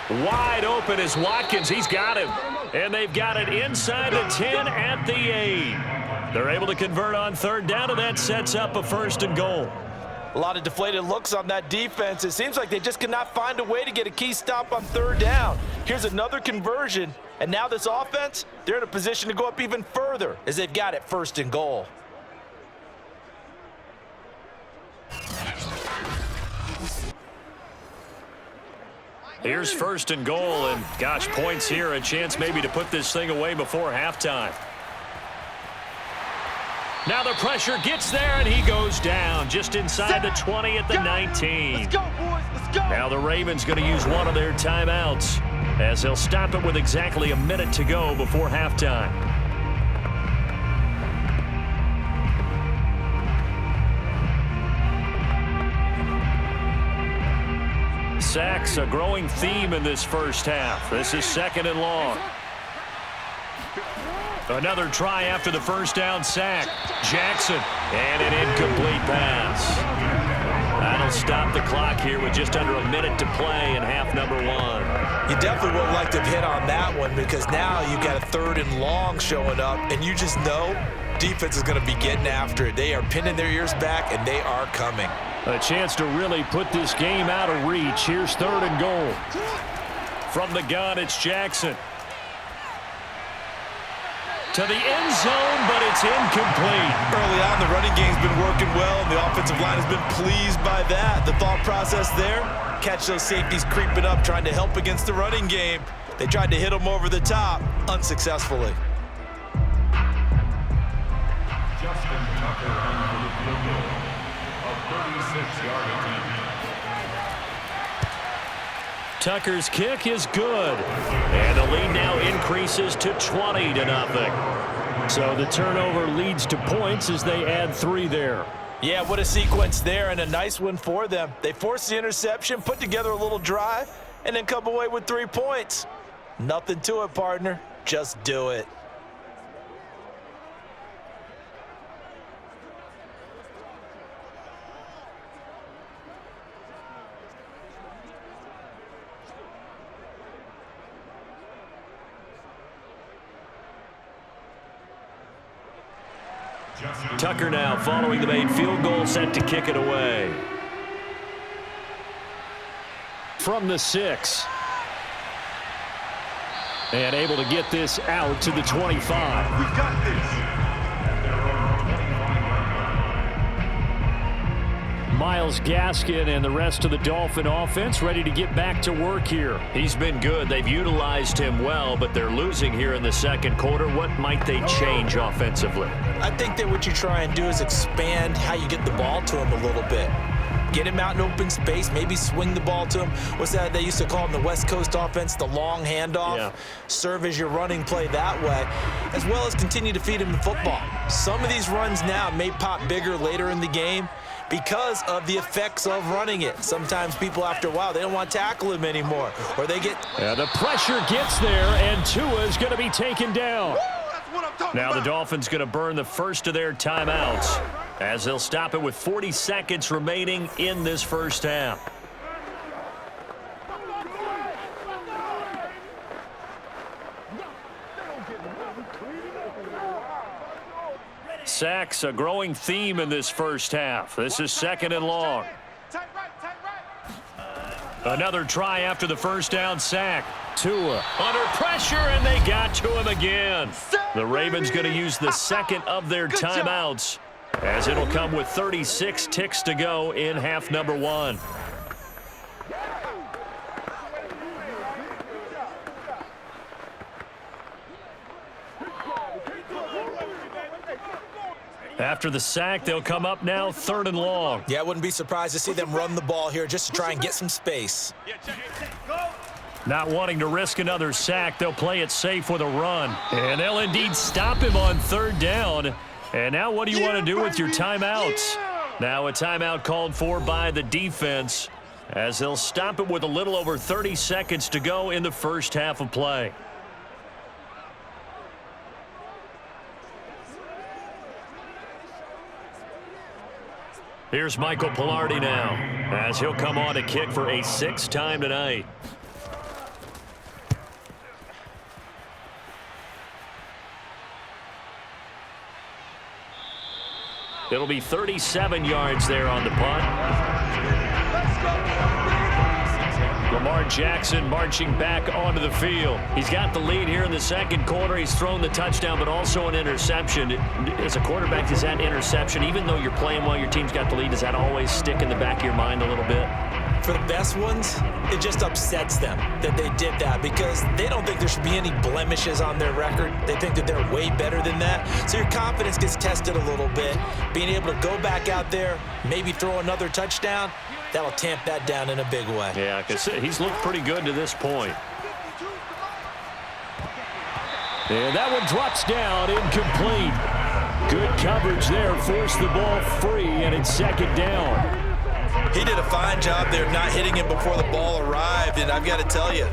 Wide open is Watkins. He's got him. And they've got it inside the 10 at the 8. They're able to convert on third down, and that sets up a 1st and goal. A lot of deflated looks on that defense. It seems like they just cannot find a way to get a key stop on third down. Here's another conversion, and now this offense, they're in a position to go up even further as they've got it 1st and goal. Here's 1st and goal, and gosh, points here, a chance maybe to put this thing away before halftime. Now the pressure gets there, and he goes down just inside the 20 at the 19. Let's go, boys. Let's go. Now the Ravens going to use one of their timeouts as they'll stop it with exactly a minute to go before halftime. Sacks, a growing theme in this first half. This is 2nd and long. Another try after the first down sack. Jackson, and an incomplete pass. That'll stop the clock here with just under a minute to play in half number 1. You definitely would like to hit on that one because now you've got a 3rd and long showing up, and you just know defense is going to be getting after it. They are pinning their ears back, and they are coming. A chance to really put this game out of reach. Here's 3rd and goal. From the gun, it's Jackson. To the end zone, but it's incomplete. Early on, the running game's been working well, and the offensive line has been pleased by that. The thought process there, catch those safeties creeping up, trying to help against the running game. They tried to hit them over the top, unsuccessfully. Justin Tucker Tucker's kick is good. And the lead now increases to 20-0. So the turnover leads to points as they add 3 there. Yeah, what a sequence there, and a nice one for them. They forced the interception, put together a little drive, and then come away with 3 points. Nothing to it, partner. Just do it. Tucker now following the made field goal, set to kick it away. From the 6. And able to get this out to the 25. We got this. Myles Gaskin and the rest of the Dolphin offense ready to get back to work here. He's been good. They've utilized him well, but they're losing here in the second quarter. What might they change offensively? I think that what you try and do is expand how you get the ball to him a little bit. Get him out in open space, maybe swing the ball to him. What's that they used to call in the West Coast offense, the long handoff? Yeah. Serve as your running play that way, as well as continue to feed him the football. Some of these runs now may pop bigger later in the game because of the effects of running it. Sometimes people, after a while, they don't want to tackle him anymore, or they get... Yeah, the pressure gets there, and Tua's going to be taken down. Now the Dolphins going to burn the first of their timeouts as they'll stop it with 40 seconds remaining in this first half. Sacks, a growing theme in this first half. This is 2nd and long. Another try after the first down sack. Tua under pressure, and they got to him again. The Ravens going to use the second of their timeouts, as it'll come with 36 ticks to go in half number 1. After the sack, they'll come up now 3rd and long. Yeah, I wouldn't be surprised to see them run the ball here just to try and get some space. Not wanting to risk another sack, they'll play it safe with a run. And they'll indeed stop him on 3rd down. And now what do you want to do with your timeouts? Now a timeout called for by the defense, as they'll stop it with a little over 30 seconds to go in the first half of play. Here's Michael Pilardi now, as he'll come on to kick for a 6th time tonight. It'll be 37 yards there on the punt. Lamar Jackson marching back onto the field. He's got the lead here in the second quarter. He's thrown the touchdown, but also an interception. As a quarterback, does that interception, even though you're playing while your team's got the lead, does that always stick in the back of your mind a little bit? For the best ones, it just upsets them that they did that because they don't think there should be any blemishes on their record. They think that they're way better than that. So your confidence gets tested a little bit. Being able to go back out there, maybe throw another touchdown, that'll tamp that down in a big way. Yeah, because he's looked pretty good to this point. And that one drops down, incomplete. Good coverage there, forced the ball free, and it's 2nd down. He did a fine job there not hitting him before the ball arrived, and I've got to tell you,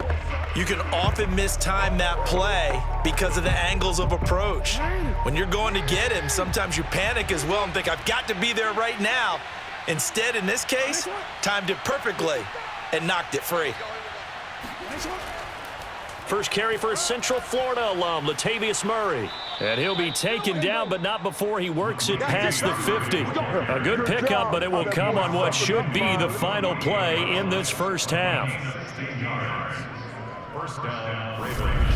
you can often mistime that play because of the angles of approach. When you're going to get him, sometimes you panic as well and think, I've got to be there right now. Instead, in this case, timed it perfectly and knocked it free. First carry for a Central Florida alum, Latavius Murray. And he'll be taken down, but not before he works it past the 50. A good pickup, but it will come on what should be the final play in this first half. 16 yards. First down, Ravens.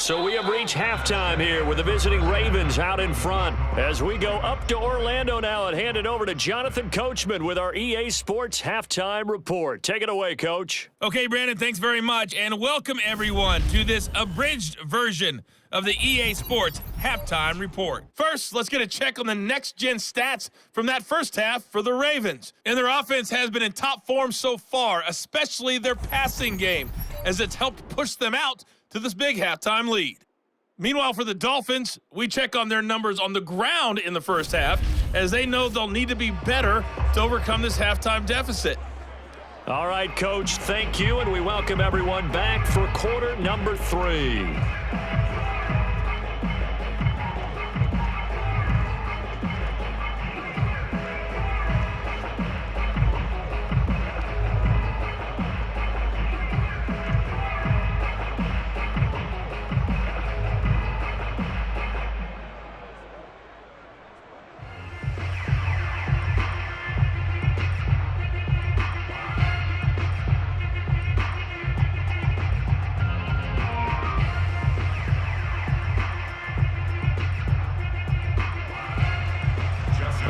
So we have reached halftime here with the visiting Ravens out in front. As we go up to Orlando now and hand it over to Jonathan Coachman with our EA Sports Halftime Report. Take it away, Coach. Okay, Brandon, thanks very much, and welcome everyone to this abridged version of the EA Sports Halftime Report. First, let's get a check on the next-gen stats from that first half for the Ravens. And their offense has been in top form so far, especially their passing game, as it's helped push them out to this big halftime lead. Meanwhile, for the Dolphins, we check on their numbers on the ground in the first half, as they know they'll need to be better to overcome this halftime deficit. All right, Coach, thank you, and we welcome everyone back for quarter number 3.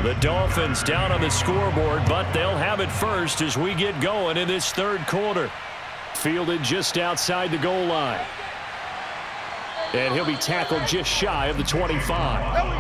The Dolphins down on the scoreboard, but they'll have it first as we get going in this third quarter. Fielded just outside the goal line. And he'll be tackled just shy of the 25.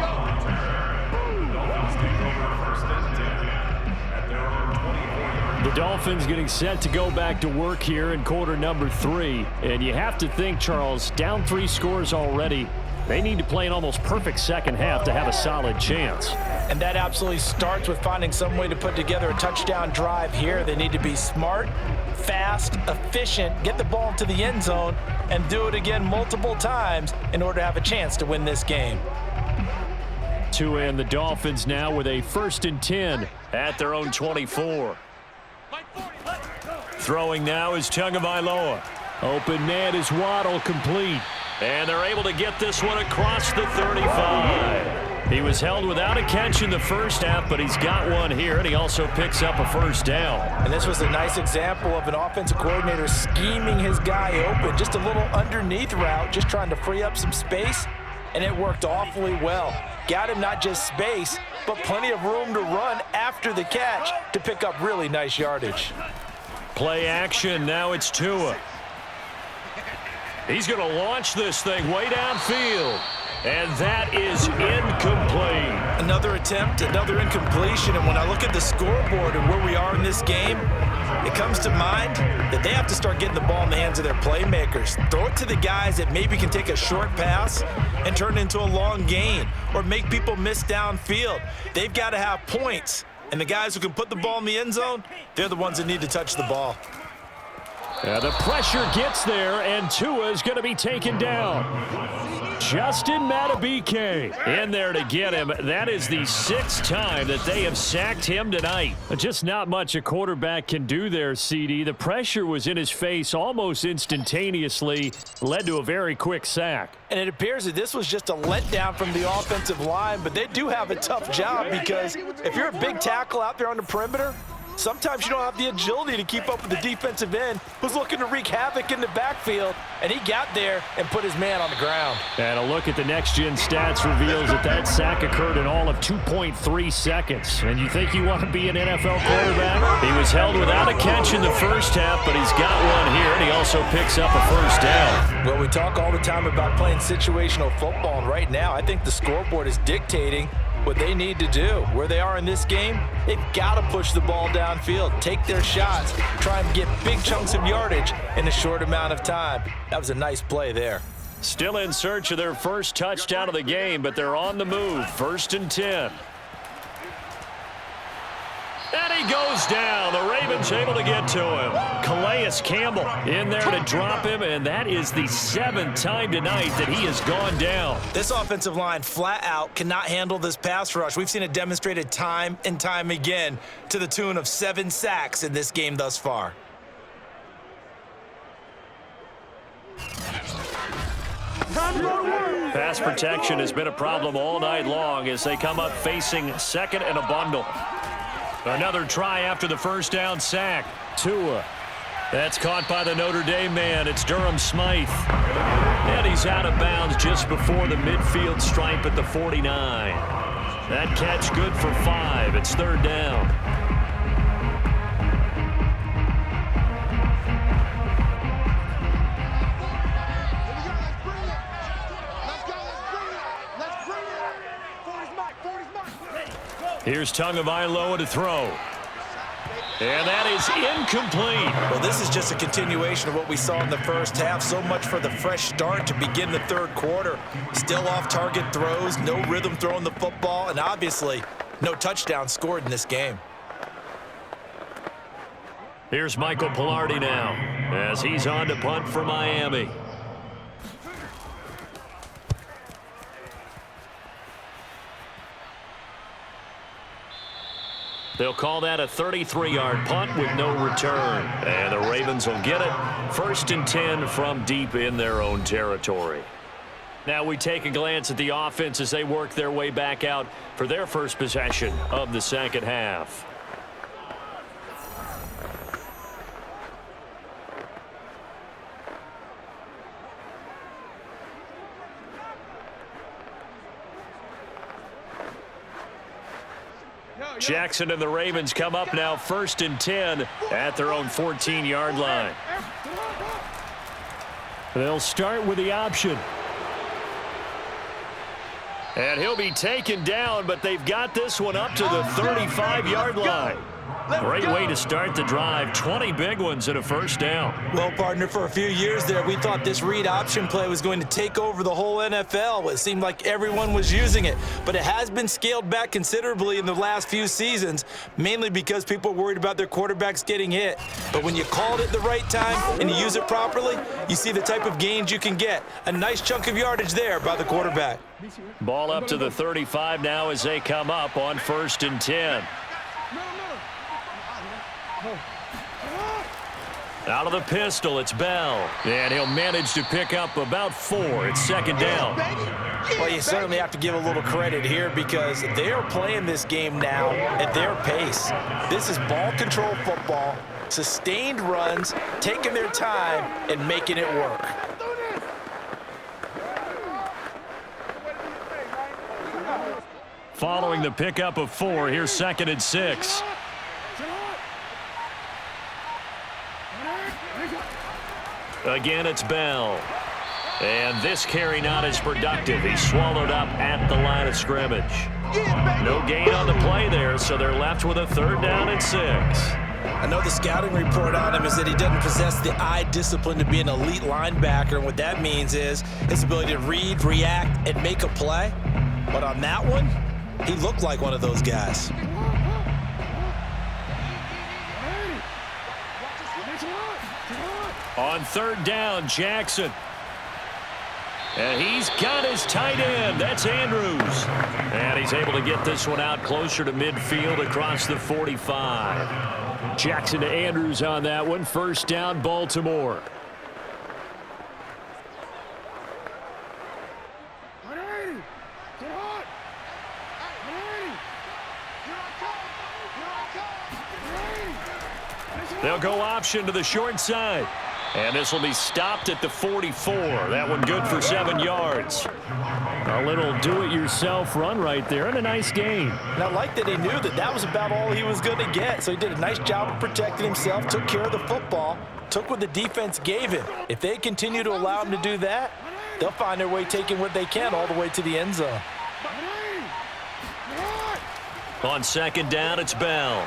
The Dolphins getting set to go back to work here in quarter number 3. And you have to think, Charles, down 3 scores already. They need to play an almost perfect second half to have a solid chance. And that absolutely starts with finding some way to put together a touchdown drive here. They need to be smart, fast, efficient, get the ball into the end zone, and do it again multiple times in order to have a chance to win this game. And the Dolphins now with a 1st and 10 at their own 24. Throwing now is Tagovailoa. Open man is Waddle, complete. And they're able to get this one across the 35. He was held without a catch in the first half, but he's got one here, and he also picks up a first down. And this was a nice example of an offensive coordinator scheming his guy open. Just a little underneath route, just trying to free up some space, and it worked awfully well. Got him not just space, but plenty of room to run after the catch to pick up really nice yardage. Play action, now it's Tua. He's going to launch this thing way downfield. And that is incomplete. Another attempt, another incompletion. And when I look at the scoreboard and where we are in this game, it comes to mind that they have to start getting the ball in the hands of their playmakers. Throw it to the guys that maybe can take a short pass and turn it into a long gain or make people miss downfield. They've got to have points. And the guys who can put the ball in the end zone, they're the ones that need to touch the ball. The pressure gets there, and Tua is going to be taken down. Justin Madubuike in there to get him. That is the 6th time that they have sacked him tonight. Just not much a quarterback can do there, CD. The pressure was in his face almost instantaneously, led to a very quick sack. And it appears that this was just a letdown from the offensive line, but they do have a tough job because if you're a big tackle out there on the perimeter, sometimes you don't have the agility to keep up with the defensive end who's looking to wreak havoc in the backfield, and he got there and put his man on the ground. And a look at the next-gen stats reveals that sack occurred in all of 2.3 seconds. And you think you want to be an NFL quarterback? He was held without a catch in the first half, but he's got one here, and he also picks up a first down. Well, we talk all the time about playing situational football, and right now I think the scoreboard is dictating what they need to do. Where they are in this game, they've got to push the ball downfield, take their shots, try and get big chunks of yardage in a short amount of time. That was a nice play there. Still in search of their first touchdown of the game, but they're on the move. 1st and 10. And he goes down. The Ravens able to get to him. Calais Campbell in there to drop him, and that is the 7th time tonight that he has gone down. This offensive line flat out cannot handle this pass rush. We've seen it demonstrated time and time again to the tune of 7 sacks in this game thus far. Pass protection has been a problem all night long as they come up facing 2nd and a bundle. Another try after the first down sack. Tua That's caught by the Notre Dame man. It's Durham Smythe. And he's out of bounds just before the midfield stripe at the 49. That catch good for 5. It's third down. Here's Tagovailoa to throw. And that is incomplete. Well, this is just a continuation of what we saw in the first half. So much for the fresh start to begin the third quarter. Still off-target throws, no rhythm throwing the football, and obviously no touchdown scored in this game. Here's Michael Pilardi now as he's on to punt for Miami. They'll call that a 33-yard punt with no return. And the Ravens will get it. 1st and 10 from deep in their own territory. Now we take a glance at the offense as they work their way back out for their first possession of the second half. Jackson and the Ravens come up now 1st and 10 at their own 14-yard line. They'll start with the option. And he'll be taken down, but they've got this one up to the 35-yard line. Great way to start the drive. 20 big ones and a first down. Well, partner, for a few years there, we thought this read option play was going to take over the whole NFL. It seemed like everyone was using it, but it has been scaled back considerably in the last few seasons, mainly because people are worried about their quarterbacks getting hit. But when you call it at the right time and you use it properly, you see the type of gains you can get. A nice chunk of yardage there by the quarterback. Ball up to the 35 now as they come up on 1st and 10. Out of the pistol, it's Bell. And he'll manage to pick up about 4. It's 2nd down. Well, you certainly have to give a little credit here because they are playing this game now at their pace. This is ball control football, sustained runs, taking their time, and making it work. Following the pickup of 4, here's 2nd and 6. Again, it's Bell. And this carry not as productive. He's swallowed up at the line of scrimmage. No gain on the play there, so they're left with a 3rd down and 6. I know the scouting report on him is that he doesn't possess the eye discipline to be an elite linebacker, and what that means is his ability to read, react, and make a play. But on that one, he looked like one of those guys. On 3rd down, Jackson. And he's got his tight end. That's Andrews. And he's able to get this one out closer to midfield across the 45. Jackson to Andrews on that one. 1st down, Baltimore. They'll go option to the short side. And this will be stopped at the 44. That one good for 7 yards. A little do-it-yourself run right there and a nice gain. And I like that he knew that that was about all he was going to get. So he did a nice job of protecting himself, took care of the football, took what the defense gave him. If they continue to allow him to do that, they'll find their way taking what they can all the way to the end zone. On 2nd down, it's Bell.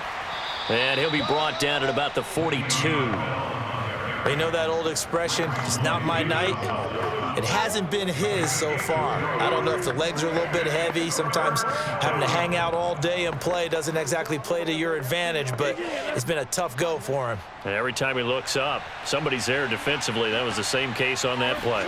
And he'll be brought down at about the 42. You know that old expression, it's not my night? It hasn't been his so far. I don't know if the legs are a little bit heavy. Sometimes having to hang out all day and play doesn't exactly play to your advantage, but it's been a tough go for him. Every time he looks up, somebody's there defensively. That was the same case on that play.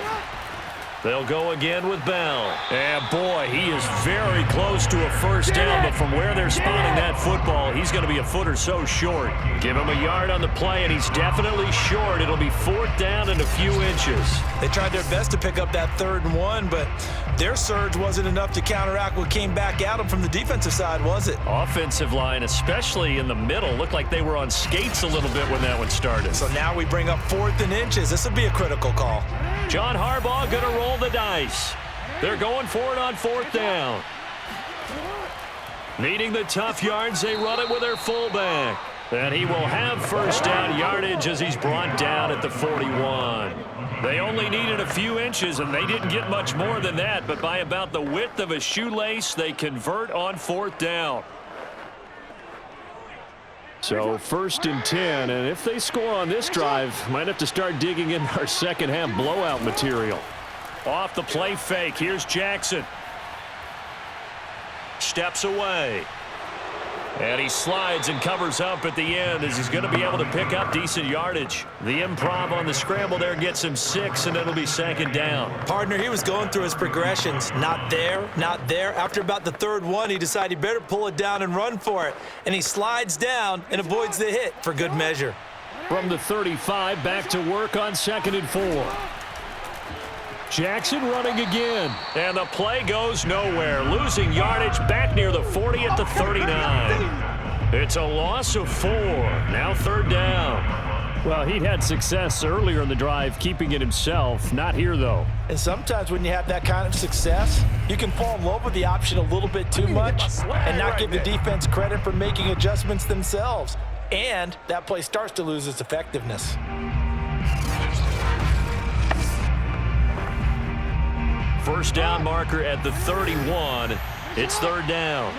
They'll go again with Bell. And boy, he is very close to a first down, but from where they're spotting that football, he's going to be a foot or so short. Give him a yard on the play, and he's definitely short. It'll be 4th down and a few inches. They tried their best to pick up that 3rd and 1, but their surge wasn't enough to counteract what came back at them from the defensive side, was it? Offensive line, especially in the middle, looked like they were on skates a little bit when that one started. So now we bring up 4th and inches. This will be a critical call. John Harbaugh going to roll the dice. They're going for it on 4th down. Needing the tough yards, they run it with their fullback. And he will have first down yardage as he's brought down at the 41. They only needed a few inches, and they didn't get much more than that, but by about the width of a shoelace, they convert on 4th down. So 1st and 10, and if they score on this drive, might have to start digging in our second half blowout material. Off the play fake, here's Jackson. Steps away. And he slides and covers up at the end as he's going to be able to pick up decent yardage. The improv on the scramble there gets him 6, and it'll be 2nd down. Partner, he was going through his progressions. Not there, not there. After about the 3rd one, he decided he better pull it down and run for it. And he slides down and avoids the hit for good measure. From the 35, back to work on 2nd and 4. Jackson running again. And the play goes nowhere. Losing yardage back near the 40 at the 39. It's a loss of 4. Now 3rd down. Well, he'd had success earlier in the drive keeping it himself. Not here, though. And sometimes when you have that kind of success, you can fall in love with the option a little bit too much and not give the defense credit for making adjustments themselves. And that play starts to lose its effectiveness. First down marker at the 31. It's 3rd down.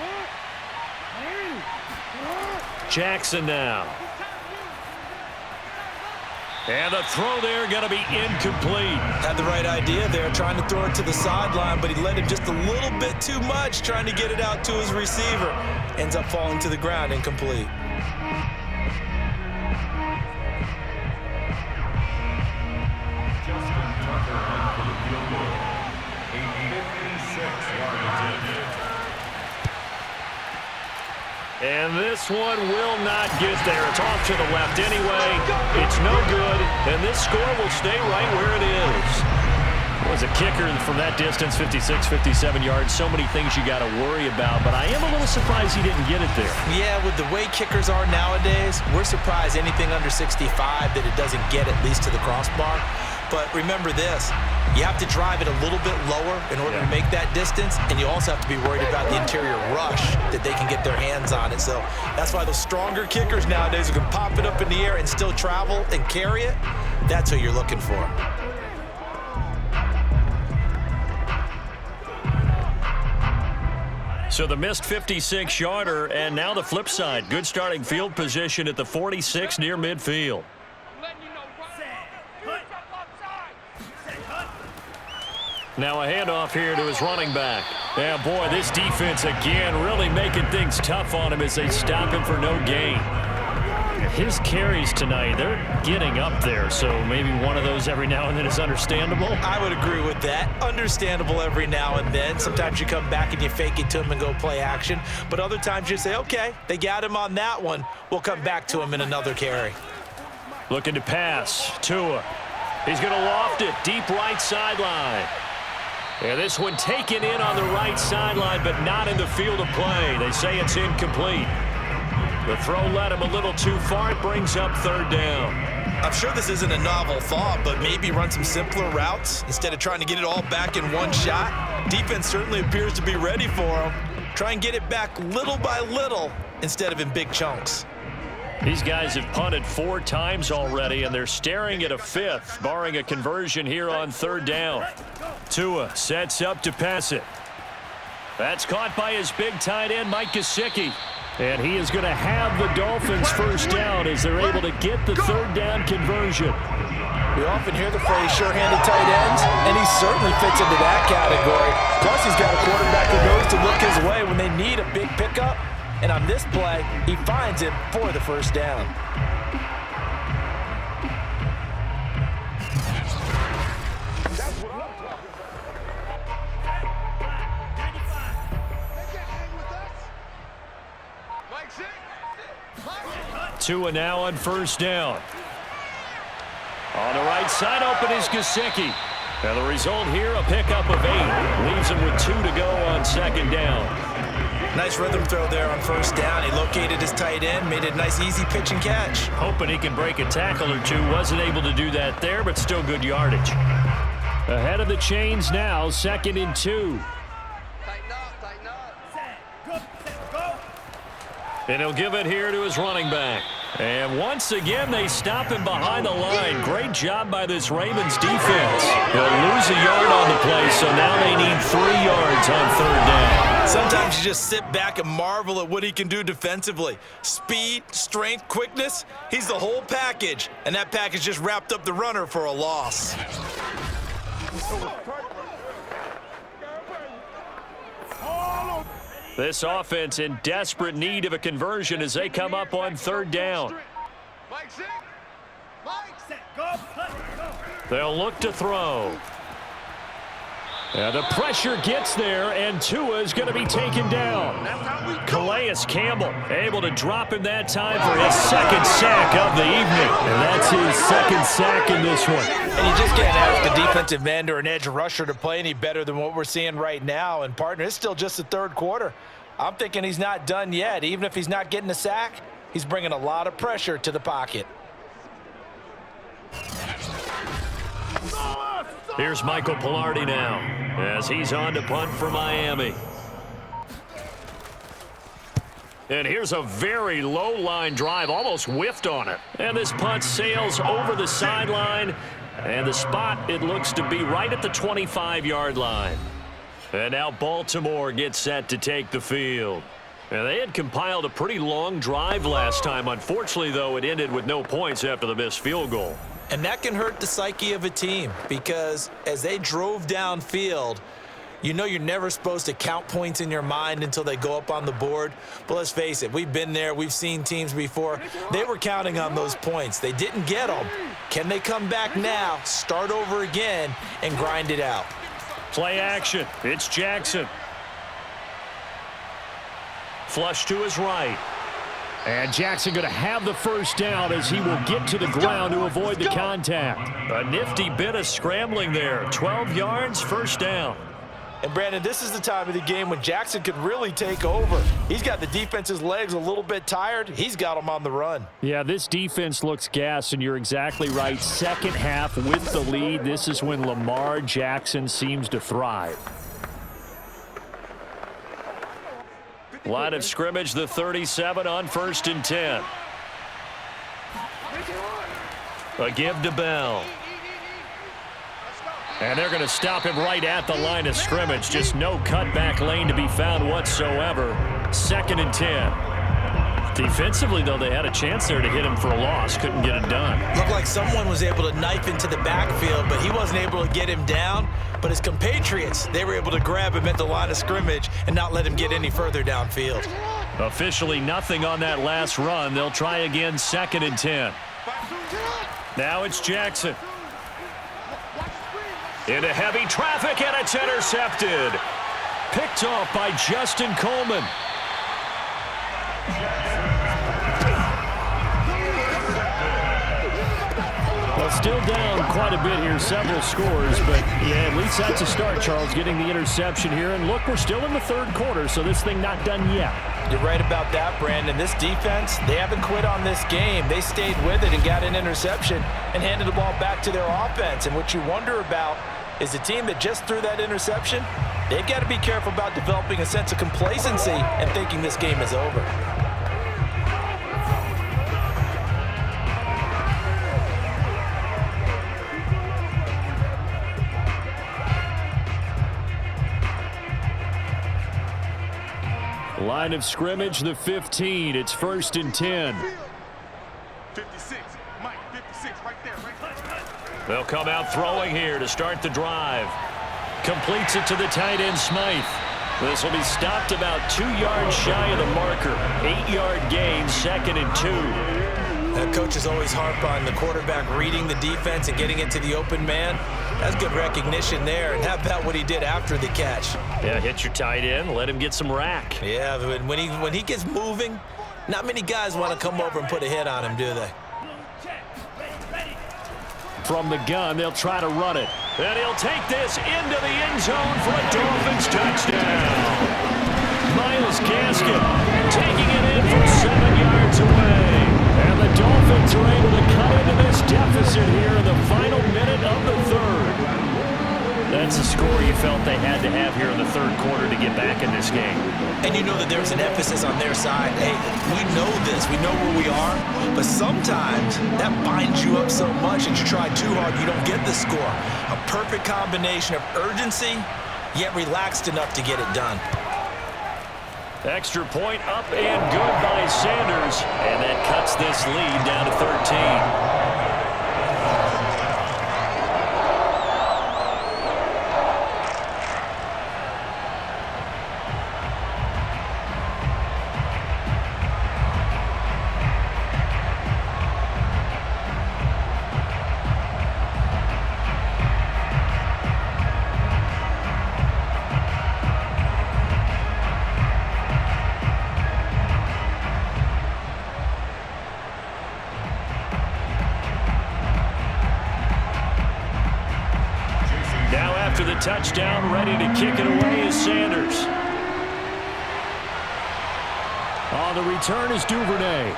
Jackson now. And the throw there going to be incomplete. Had the right idea there, trying to throw it to the sideline, but he led him just a little bit too much, trying to get it out to his receiver. Ends up falling to the ground, incomplete. And this one will not get there. It's off to the left anyway. It's no good, and this score will stay right where it is. Was a kicker from that distance, 56, 57 yards. So many things you got to worry about, but I am a little surprised he didn't get it there. Yeah, with the way kickers are nowadays, we're surprised anything under 65 that it doesn't get at least to the crossbar. But remember this, you have to drive it a little bit lower in order to make that distance, and you also have to be worried about the interior rush that they can get their hands on it. So that's why those stronger kickers nowadays who can pop it up in the air and still travel and carry it, that's who you're looking for. So the missed 56-yarder, and now the flip side. Good starting field position at the 46 near midfield. Now a handoff here to his running back. Yeah, boy, this defense again really making things tough on him as they stop him for no gain. His carries tonight, they're getting up there, so maybe one of those every now and then is understandable. I would agree with that. Understandable every now and then. Sometimes you come back and you fake it to him and go play action. But other times you say, okay, they got him on that one. We'll come back to him in another carry. Looking to pass. Tua. He's going to loft it deep right sideline. And this one taken in on the right sideline, but not in the field of play. They say it's incomplete. The throw led him a little too far. It brings up 3rd down. I'm sure this isn't a novel thought, but maybe run some simpler routes instead of trying to get it all back in one shot. Defense certainly appears to be ready for him. Try and get it back little by little instead of in big chunks. These guys have punted 4 times already, and they're staring at a 5th, barring a conversion here on 3rd down. Tua sets up to pass it. That's caught by his big tight end, Mike Gesicki. And he is going to have the Dolphins first down as they're able to get the 3rd down conversion. We often hear the phrase sure-handed tight ends, and he certainly fits into that category. Plus, he's got a quarterback who knows to look his way when they need a big pickup. And on this play, he finds it for the first down. Tua now on first down. On the right side open is Gesicki. And the result here, a pickup of 8. Leaves him with 2 to go on second down. Nice rhythm throw there on first down. He located his tight end, made it a nice easy pitch and catch. Hoping he can break a tackle or two. Wasn't able to do that there, but still good yardage. Ahead of the chains now, 2nd and 2. Tighten up. Go. And he'll give it here to his running back. And once again, they stop him behind the line. Great job by this Ravens defense. They'll lose a yard on the play, so now they need 3 yards on third down. Sometimes you just sit back and marvel at what he can do defensively. Speed, strength, quickness, he's the whole package. And that package just wrapped up the runner for a loss. This offense in desperate need of a conversion as they come up on third down. They'll look to throw. And the pressure gets there, and Tua is going to be taken down. Calais Campbell able to drop him that time for his 2nd sack of the evening. And that's his 2nd sack in this one. And you just can't ask a defensive end or an edge rusher to play any better than what we're seeing right now. And, partner, it's still just the 3rd quarter. I'm thinking he's not done yet. Even if he's not getting a sack, he's bringing a lot of pressure to the pocket. Here's Michael Pilardi now as he's on to punt for Miami. And here's a very low line drive, almost whiffed on it. And this punt sails over the sideline. And the spot, it looks to be right at the 25-yard line. And now Baltimore gets set to take the field. And they had compiled a pretty long drive last time. Unfortunately, though, it ended with no points after the missed field goal. And that can hurt the psyche of a team because as they drove downfield, you know you're never supposed to count points in your mind until they go up on the board. But let's face it, we've been there. We've seen teams before. They were counting on those points. They didn't get them. Can they come back now, start over again, and grind it out? Play action. It's Jackson. Flush to his right. And Jackson going to have the first down as he will get to the ground to avoid the contact. A nifty bit of scrambling there. 12 yards, first down. And, Brandon, this is the time of the game when Jackson could really take over. He's got the defense's legs a little bit tired. He's got them on the run. Yeah, this defense looks gassed, and you're exactly right. Second half with the lead. This is when Lamar Jackson seems to thrive. Line of scrimmage, the 37 on 1st and 10. A give to Bell. And they're going to stop him right at the line of scrimmage. Just no cutback lane to be found whatsoever. 2nd and 10. Defensively, though, they had a chance there to hit him for a loss. Couldn't get it done. Looked like someone was able to knife into the backfield, but he wasn't able to get him down. But his compatriots, they were able to grab him at the line of scrimmage and not let him get any further downfield. Officially nothing on that last run. They'll try again, 2nd and 10. Now it's Jackson. Into heavy traffic, and it's intercepted. Picked off by Justin Coleman. Well, still down quite a bit here, several scores, but yeah, at least that's a start, Charles, getting the interception here. And look, we're still in the 3rd quarter, so this thing not done yet. You're right about that, Brandon. This defense, they haven't quit on this game. They stayed with it and got an interception and handed the ball back to their offense. And what you wonder about is the team that just threw that interception, they've got to be careful about developing a sense of complacency and thinking this game is over. Line of scrimmage, the 15. It's 1st and 10. 56, Mike, 56, right there, They'll come out throwing here to start the drive. Completes it to the tight end, Smythe. This will be stopped about 2 yards shy of the marker. 8-yard gain, 2nd and 2. Coaches always harp on the quarterback reading the defense and getting it to the open man. That's good recognition there. And how about what he did after the catch? Yeah, hit your tight end, let him get some rack. Yeah, but when he gets moving, Not many guys want to come over and put a hit on him, do they? From the gun, they'll try to run it. And he'll take this into the end zone for a Dolphins touchdown. Myles Gaskin taking it in from 7 yards away. And the Dolphins are able to cut into this deficit here in the final minute of the third. That's a score you felt they had to have here in the third quarter to get back in this game. And you know that there's an emphasis on their side. Hey, we know this. We know where we are. But sometimes that binds you up so much that you try too hard, you don't get the score. A perfect combination of urgency, yet relaxed enough to get it done. Extra point up and good by Sanders. And that cuts this lead down to 13. After the touchdown, ready to kick it away is Sanders. On the return is Duvernay.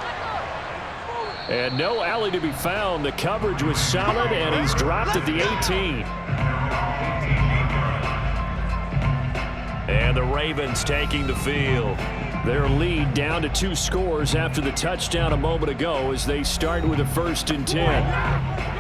And no alley to be found. The coverage was solid, and he's dropped at the 18. And the Ravens taking the field. Their lead down to 2 scores after the touchdown a moment ago as they start with a 1st and 10.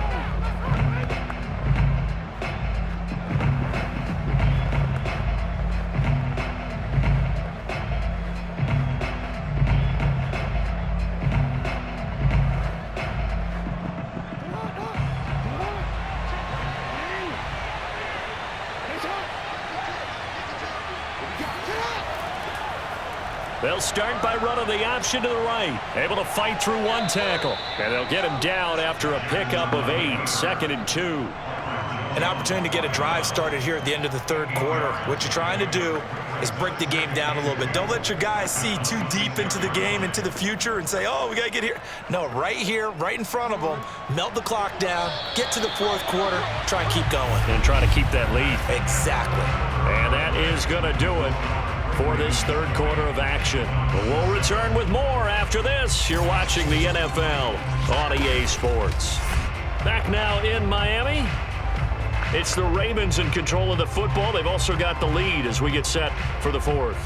They'll start by running the option to the right. Able to fight through 1 tackle. And they'll get him down after a pickup of 8. 2nd and 2. An opportunity to get a drive started here at the end of the third quarter. What you're trying to do is break the game down a little bit. Don't let your guys see too deep into the game, into the future, and say, oh, we got to get here. No, right here, right in front of them, melt the clock down, get to the 4th quarter, try and keep going. And try to keep that lead. Exactly. And that is going to do it for this third quarter of action. But we'll return with more after this. You're watching the NFL on EA Sports. Back now in Miami. It's the Ravens in control of the football. They've also got the lead as we get set for the 4th.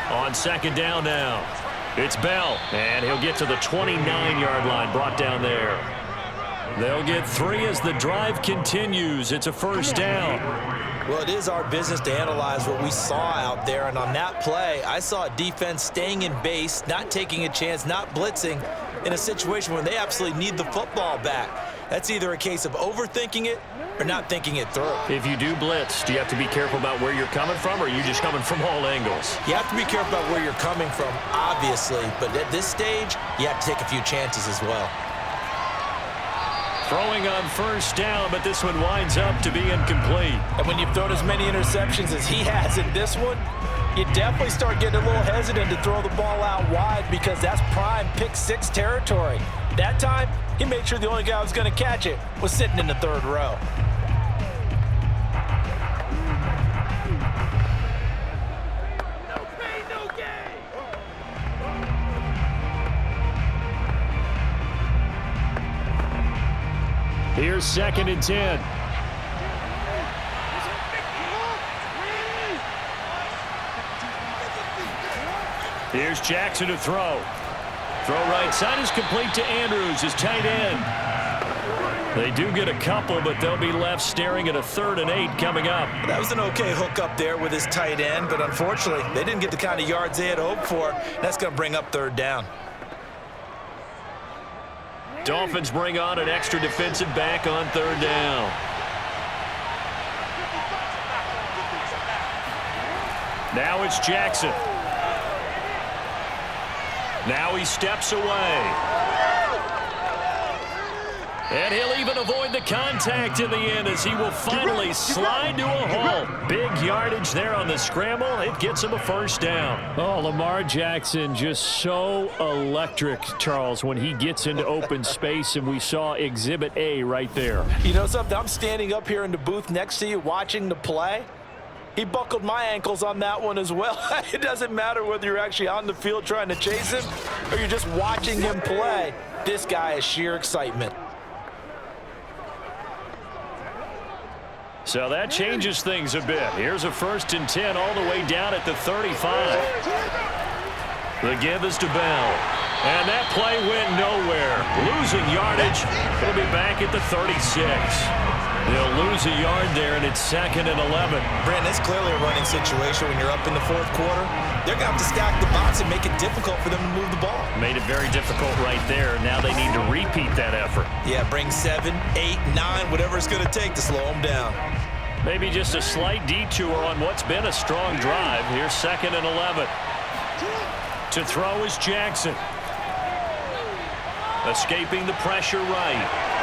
On 2nd down now, it's Bell, and he'll get to the 29-yard line, brought down there. They'll get 3 as the drive continues. It's a 1st down. Well, it is our business to analyze what we saw out there, and on that play, I saw a defense staying in base, not taking a chance, not blitzing, in a situation where they absolutely need the football back. That's either a case of overthinking it or not thinking it through. If you do blitz, do you have to be careful about where you're coming from, or are you just coming from all angles? You have to be careful about where you're coming from, obviously, but at this stage, you have to take a few chances as well. Throwing on 1st down, but this one winds up to be incomplete. And when you've thrown as many interceptions as he has in this one, you definitely start getting a little hesitant to throw the ball out wide because that's prime pick-6 territory. That time, he made sure the only guy who was going to catch it was sitting in the 3rd row. Here's 2nd and 10. Here's Jackson to throw. Throw right side is complete to Andrews, his tight end. They do get a couple, but they'll be left staring at a 3rd and 8 coming up. That was an okay hook up there with his tight end, but unfortunately, they didn't get the kind of yards they had hoped for. That's going to bring up 3rd down. Dolphins bring on an extra defensive back on 3rd down. Now it's Jackson. Now he steps away. And he'll even avoid the contact in the end as he will finally slide to a halt. Big yardage there on the scramble. It gets him a first down. Oh, Lamar Jackson just so electric, Charles, when he gets into open space, and we saw Exhibit A right there. You know something? I'm standing up here in the booth next to you watching the play. He buckled my ankles on that one as well. It doesn't matter whether you're actually on the field trying to chase him or you're just watching him play. This guy is sheer excitement. So that changes things a bit. Here's a 1st and 10 all the way down at the 35. The give is to Bell. And that play went nowhere. Losing yardage. It'll be back at the 36. They'll lose a yard there, and it's 2nd and 11. Brandon, it's clearly a running situation when you're up in the 4th quarter. They're going to have to stack the box and make it difficult for them to move the ball. Made it very difficult right there. Now they need to repeat that effort. Yeah, bring 7, 8, 9, whatever it's going to take to slow them down. Maybe just a slight detour on what's been a strong drive. Here's 2nd and 11. To throw is Jackson. Escaping the pressure right.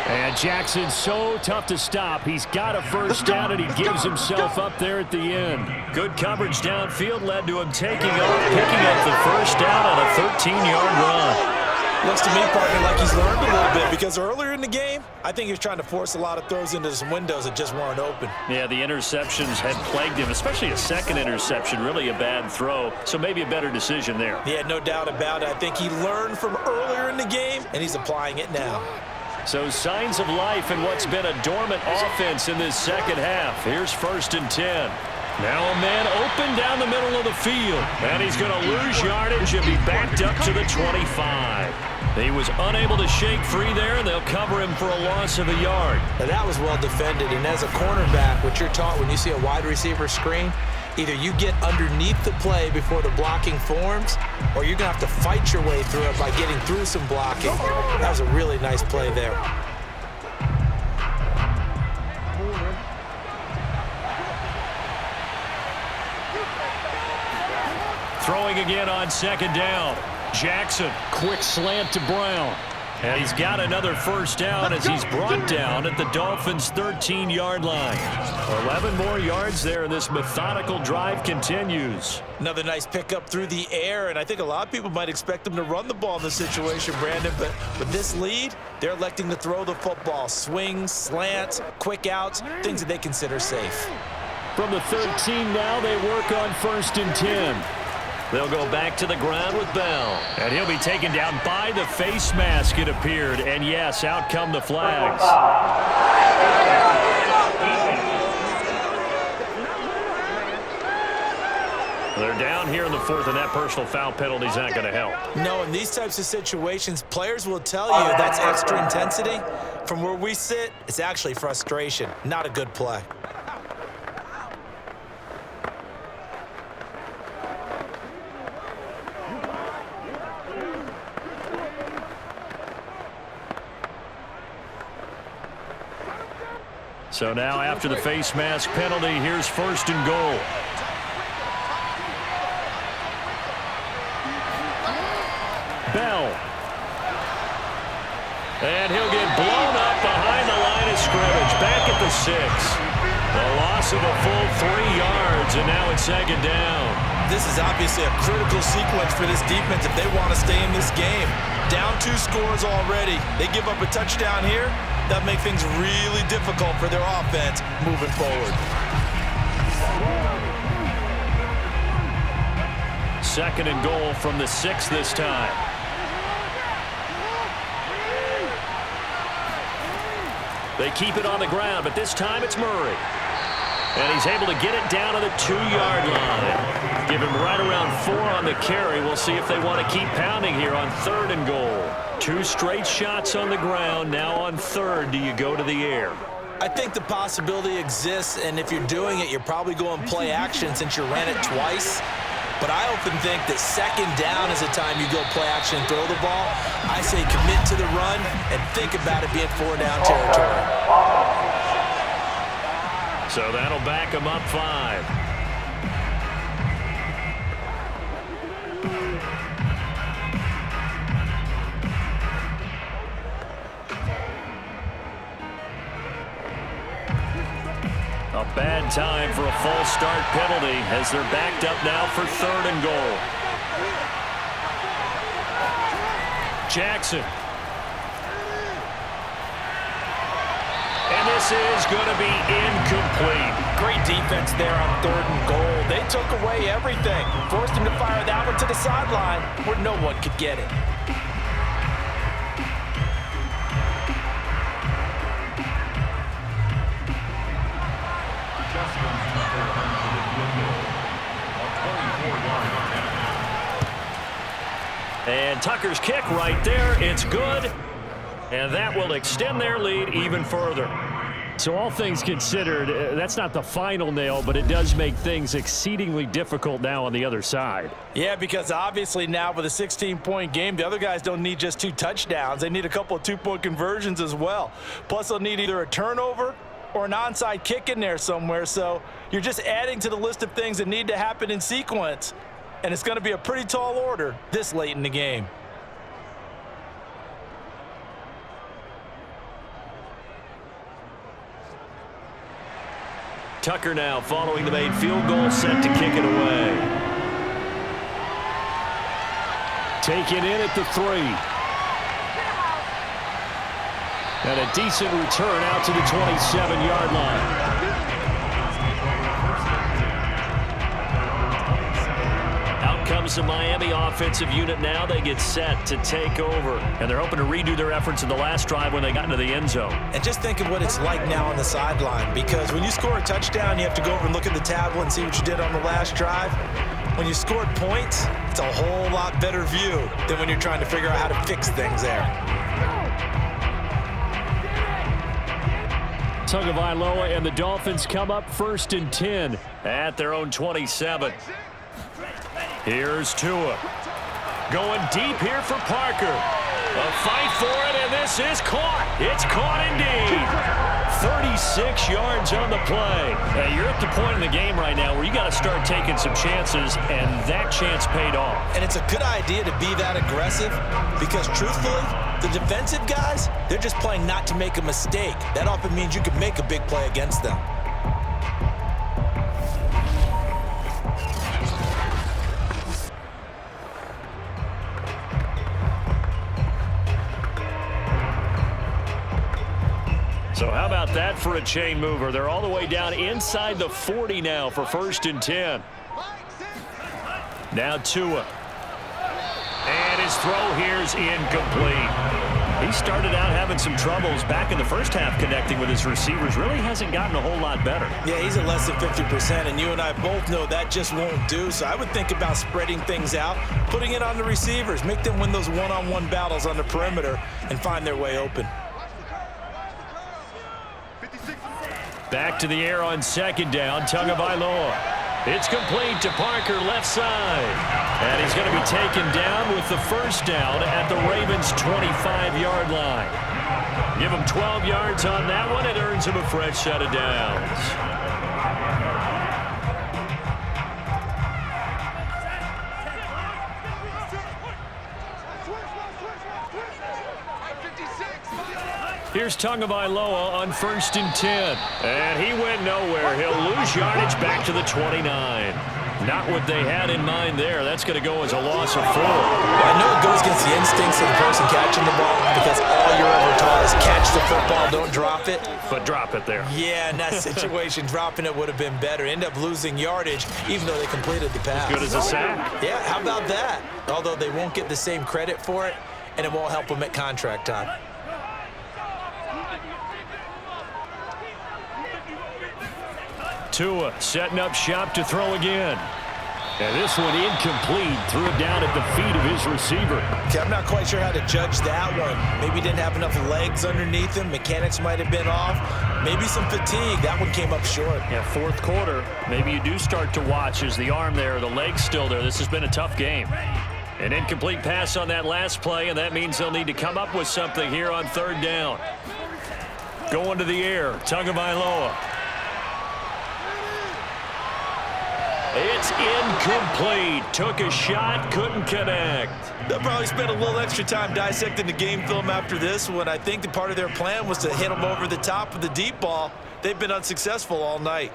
And Jackson's so tough to stop. He's got a first down, and he gives himself up there at the end. Good coverage downfield led to him taking off, picking up the first down on a 13-yard run. Looks to me, partner, like he's learned a little bit because earlier in the game, I think he was trying to force a lot of throws into some windows that just weren't open. Yeah, the interceptions had plagued him, especially a second interception, really a bad throw, so maybe a better decision there. Yeah, no doubt about it. I think he learned from earlier in the game, and he's applying it now. So signs of life in what's been a dormant offense in this second half. Here's 1st and 10. Now a man open down the middle of the field. And he's going to lose yardage and be backed up to the 25. He was unable to shake free there, and they'll cover him for a loss of a yard. Now that was well defended, and as a cornerback, what you're taught when you see a wide receiver screen, either you get underneath the play before the blocking forms, or you're going to have to fight your way through it by getting through some blocking. That was a really nice play there. Throwing again on 2nd down. Jackson, quick slant to Brown. And he's got another first down as he's brought down at the Dolphins' 13-yard line. 11 more yards there, and this methodical drive continues. Another nice pickup through the air, and I think a lot of people might expect them to run the ball in this situation, Brandon, but with this lead, they're electing to throw the football. Swings, slants, quick outs, things that they consider safe. From the 13 now, they work on 1st and 10. They'll go back to the ground with Bell. And he'll be taken down by the face mask, it appeared. And yes, out come the flags. They're down here in the 4th, and that personal foul penalty is not going to help. No, in these types of situations, players will tell you that's extra intensity. From where we sit, it's actually frustration, not a good play. So now after the face mask penalty, here's 1st and goal. Bell. And he'll get blown up behind the line of scrimmage. Back at the 6. The loss of a full 3 yards, and now it's 2nd down. This is obviously a critical sequence for this defense if they want to stay in this game. Down 2 scores already. They give up a touchdown here. That make things really difficult for their offense moving forward. 2nd and goal from the 6 this time. They keep it on the ground, but this time it's Murray. And he's able to get it down to the 2-yard line. Give him right around 4 on the carry. We'll see if they want to keep pounding here on 3rd and goal. 2 straight shots on the ground. Now on 3rd, do you go to the air? I think the possibility exists, and if you're doing it, you're probably going play action since you ran it twice. But I often think that 2nd down is the time you go play action and throw the ball. I say commit to the run and think about it being 4-down territory. So that'll back them up 5. A bad time for a false start penalty as they're backed up now for 3rd and goal. Jackson. And this is going to be incomplete. Great defense there on 3rd and goal. They took away everything. Forced him to fire that one to the sideline where no one could get it. And Tucker's kick right there. It's good. And that will extend their lead even further. So all things considered, that's not the final nail, but it does make things exceedingly difficult now on the other side. Yeah, because obviously now with a 16-point game, the other guys don't need just 2 touchdowns. They need a couple of 2-point conversions as well. Plus, they'll need either a turnover or an onside kick in there somewhere. So you're just adding to the list of things that need to happen in sequence. And it's going to be a pretty tall order this late in the game. Tucker now following the made field goal, set to kick it away. Taken in at the 3. And a decent return out to the 27-yard line. Out comes the Miami offensive unit now. They get set to take over. And they're hoping to redo their efforts in the last drive when they got into the end zone. And just think of what it's like now on the sideline, because when you score a touchdown, you have to go over and look at the tablet and see what you did on the last drive. When you scored points, it's a whole lot better view than when you're trying to figure out how to fix things there. Tagovailoa and the Dolphins come up 1st and 10 at their own 27. Here's Tua. Going deep here for Parker. A fight for it, and this is caught. It's caught indeed. 36 yards on the play. Hey, you're at the point in the game right now where you got to start taking some chances, and that chance paid off. And it's a good idea to be that aggressive because, truthfully, the defensive guys, they're just playing not to make a mistake. That often means you can make a big play against them. So how about that for a chain mover? They're all the way down inside the 40 now for 1st and 10. Now Tua. And his throw here's incomplete. He started out having some troubles back in the first half connecting with his receivers. Really hasn't gotten a whole lot better. Yeah, he's at less than 50%, and you and I both know that just won't do. So I would think about spreading things out, putting it on the receivers, make them win those one-on-one battles on the perimeter, and find their way open. Back to the air on 2nd down, Tagovailoa. It's complete to Parker, left side. And he's going to be taken down with the 1st down at the Ravens' 25-yard line. Give him 12 yards on that one. It earns him a fresh set of downs. Here's Tagovailoa on 1st and 10. And he went nowhere. He'll lose yardage back to the 29. Not what they had in mind there. That's going to go as a loss of 4. I know it goes against the instincts of the person catching the ball because all you're ever taught is catch the football, don't drop it. But drop it there. Yeah, in that situation, dropping it would have been better. End up losing yardage even though they completed the pass. As good as a sack. Yeah, how about that? Although they won't get the same credit for it, and it won't help them at contract time. Tua setting up shop to throw again. And this one incomplete. Threw it down at the feet of his receiver. Okay, I'm not quite sure how to judge that one. Maybe he didn't have enough legs underneath him. Mechanics might have been off. Maybe some fatigue. That one came up short. Yeah, 4th quarter. Maybe you do start to watch. Is the arm there, the leg's still there? This has been a tough game. An incomplete pass on that last play, and that means they'll need to come up with something here on 3rd down. Going to the air, Tagovailoa. It's incomplete. Took a shot, couldn't connect. They'll probably spend a little extra time dissecting the game film after this one. I think the part of their plan was to hit them over the top with the deep ball. they've been unsuccessful all night.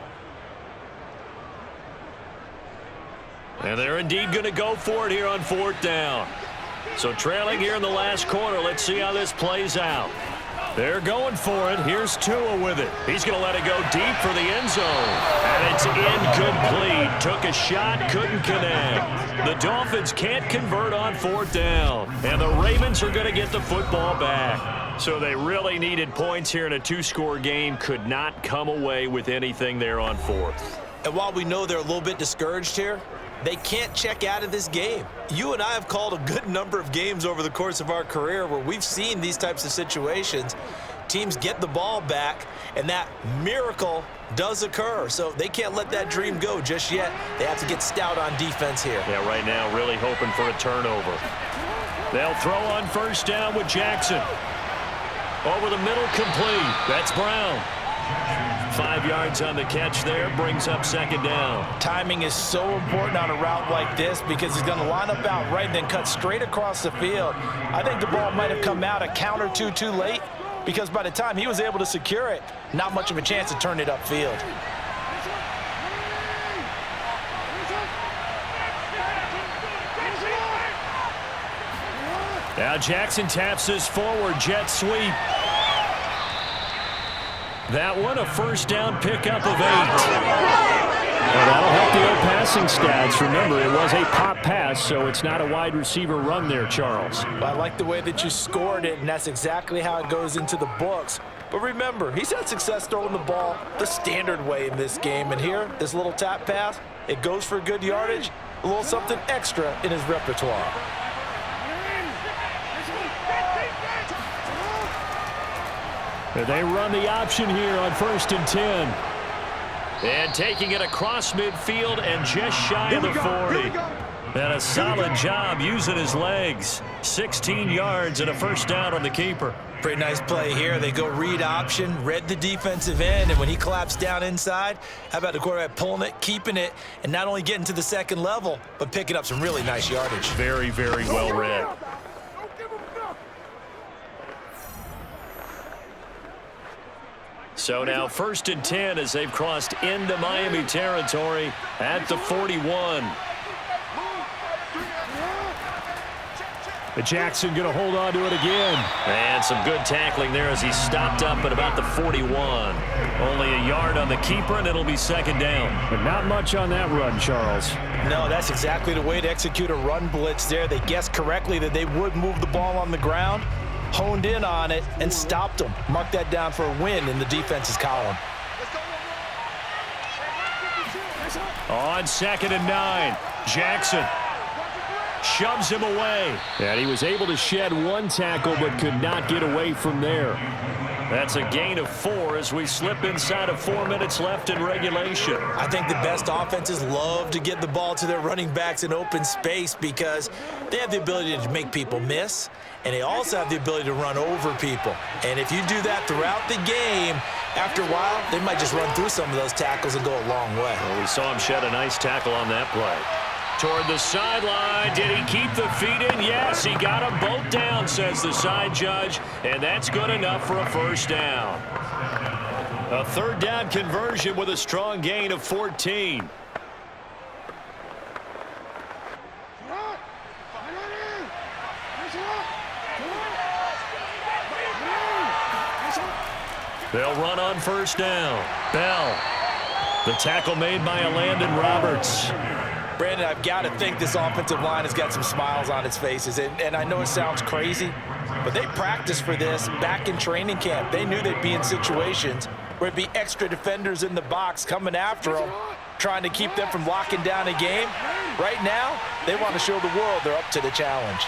And they're indeed going to go for it here on 4th down. So trailing here in the last quarter. Let's see how this plays out. They're going for it. Here's Tua with it. He's going to let it go deep for the end zone. And it's incomplete. Took a shot, couldn't connect. The Dolphins can't convert on 4th down. And the Ravens are going to get the football back. So they really needed points here in a 2-score game. Could not come away with anything there on 4th. And while we know they're a little bit discouraged here, they can't check out of this game. You and I have called a good number of games over the course of our career where we've seen these types of situations. Teams get the ball back, and that miracle does occur. So they can't let that dream go just yet. They have to get stout on defense here. Yeah, right now really hoping for a turnover. They'll throw on 1st down with Jackson. Over the middle, complete. That's Brown. 5 yards on the catch there, brings up 2nd down. Timing is so important on a route like this because he's going to line up out right and then cut straight across the field. I think the ball might have come out a count or two too late because by the time he was able to secure it, not much of a chance to turn it upfield. Now Jackson taps his forward jet sweep. That one, a 1st down pickup of 8. Well, that'll help the old passing stats. Remember, it was a pop pass, so it's not a wide receiver run there, Charles. Well, I like the way that you scored it, and that's exactly how it goes into the books. But remember, he's had success throwing the ball the standard way in this game. And here, this little tap pass, it goes for good yardage, a little something extra in his repertoire. They run the option here on 1st and 10. And taking it across midfield and just shy of the 40. And a solid job using his legs. 16 yards and a 1st down on the keeper. Pretty nice play here. They go read option, read the defensive end, and when he collapsed down inside, how about the quarterback pulling it, keeping it, and not only getting to the 2nd level, but picking up some really nice yardage. Very, very well read. So now 1st and 10 as they've crossed into Miami territory at the 41. Jackson going to hold on to it again. And some good tackling there as he stopped up at about the 41. Only a yard on the keeper, and it'll be 2nd down. But not much on that run, Charles. No, that's exactly the way to execute a run blitz there. They guessed correctly that they would move the ball on the ground, honed in on it, and stopped them. Mark that down for a win in the defense's column. On 2nd and 9, Jackson shoves him away. And he was able to shed one tackle but could not get away from there. That's a gain of 4 as we slip inside of 4 minutes left in regulation. I think the best offenses love to get the ball to their running backs in open space because they have the ability to make people miss, and they also have the ability to run over people. And if you do that throughout the game, after a while, they might just run through some of those tackles and go a long way. Well, we saw him shed a nice tackle on that play. Toward the sideline. Did he keep the feet in? Yes, he got them both down, says the side judge, and that's good enough for a 1st down. A 3rd down conversion with a strong gain of 14. They'll run on 1st down. Bell. The tackle made by Landon Roberts. Brandon, I've got to think this offensive line has got some smiles on its faces. And I know it sounds crazy, but they practiced for this back in training camp. They knew they'd be in situations where it'd be extra defenders in the box coming after them, trying to keep them from locking down a game. Right now, they want to show the world they're up to the challenge.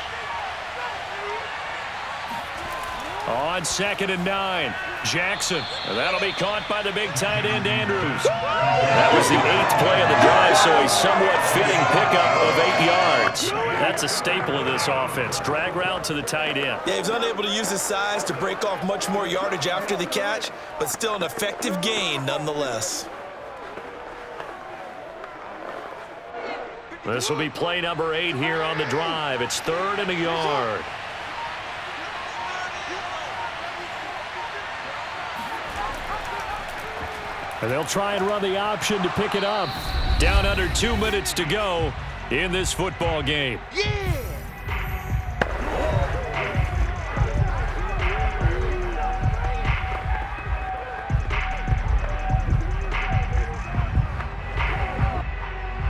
On 2nd and 9, Jackson. And that'll be caught by the big tight end, Andrews. That was the 8th play of the drive, so a somewhat fitting pickup of 8 yards. That's a staple of this offense. Drag route to the tight end. Yeah, he was unable to use his size to break off much more yardage after the catch, but still an effective gain nonetheless. This will be play number 8 here on the drive. It's 3rd and a yard. And they'll try and run the option to pick it up. Down under 2 minutes to go in this football game.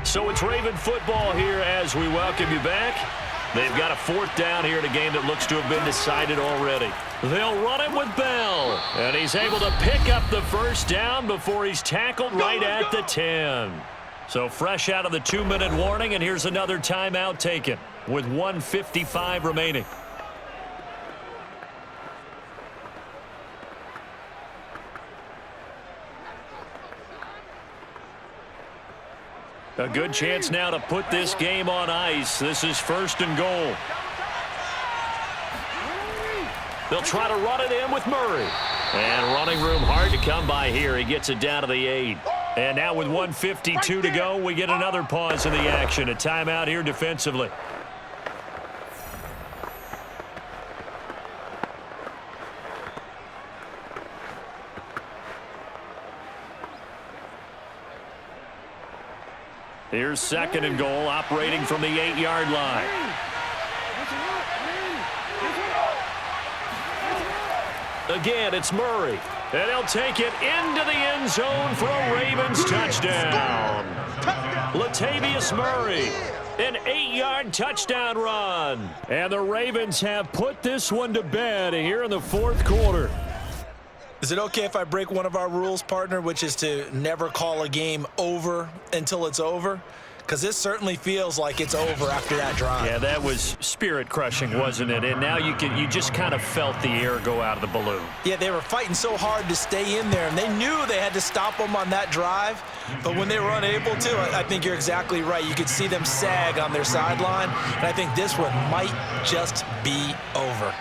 So it's Raven football here as we welcome you back. They've got a 4th down here in a game that looks to have been decided already. They'll run it with Bell. And he's able to pick up the 1st down before he's tackled right at the 10. So fresh out of the 2-minute warning, and here's another timeout taken with 1:55 remaining. A good chance now to put this game on ice. This is 1st and goal. They'll try to run it in with Murray. And running room hard to come by here. He gets it down to the 8. And now with 1:52 to go, we get another pause in the action. A timeout here defensively. Here's 2nd and goal, operating from the 8-yard line. Again, it's Murray. And he'll take it into the end zone for a Ravens touchdown. Latavius Murray, an 8-yard touchdown run. And the Ravens have put this one to bed here in the 4th quarter. Is it okay if I break one of our rules, partner, which is to never call a game over until it's over? Because this certainly feels like it's over after that drive. Yeah, that was spirit-crushing, wasn't it? And now you just kind of felt the air go out of the balloon. Yeah, they were fighting so hard to stay in there, and they knew they had to stop them on that drive. But when they were unable to, I think you're exactly right. You could see them sag on their sideline, and I think this one might just be over.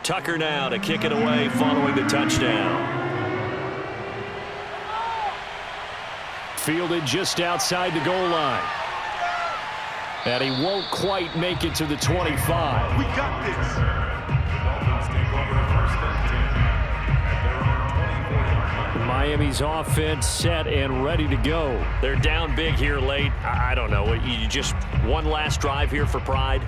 Tucker now to kick it away following the touchdown. Fielded just outside the goal line. And he won't quite make it to the 25. We got this. Dolphins take over 1st and 10 at their own 24. Miami's offense set and ready to go. They're down big here late. I don't know. You just one last drive here for pride.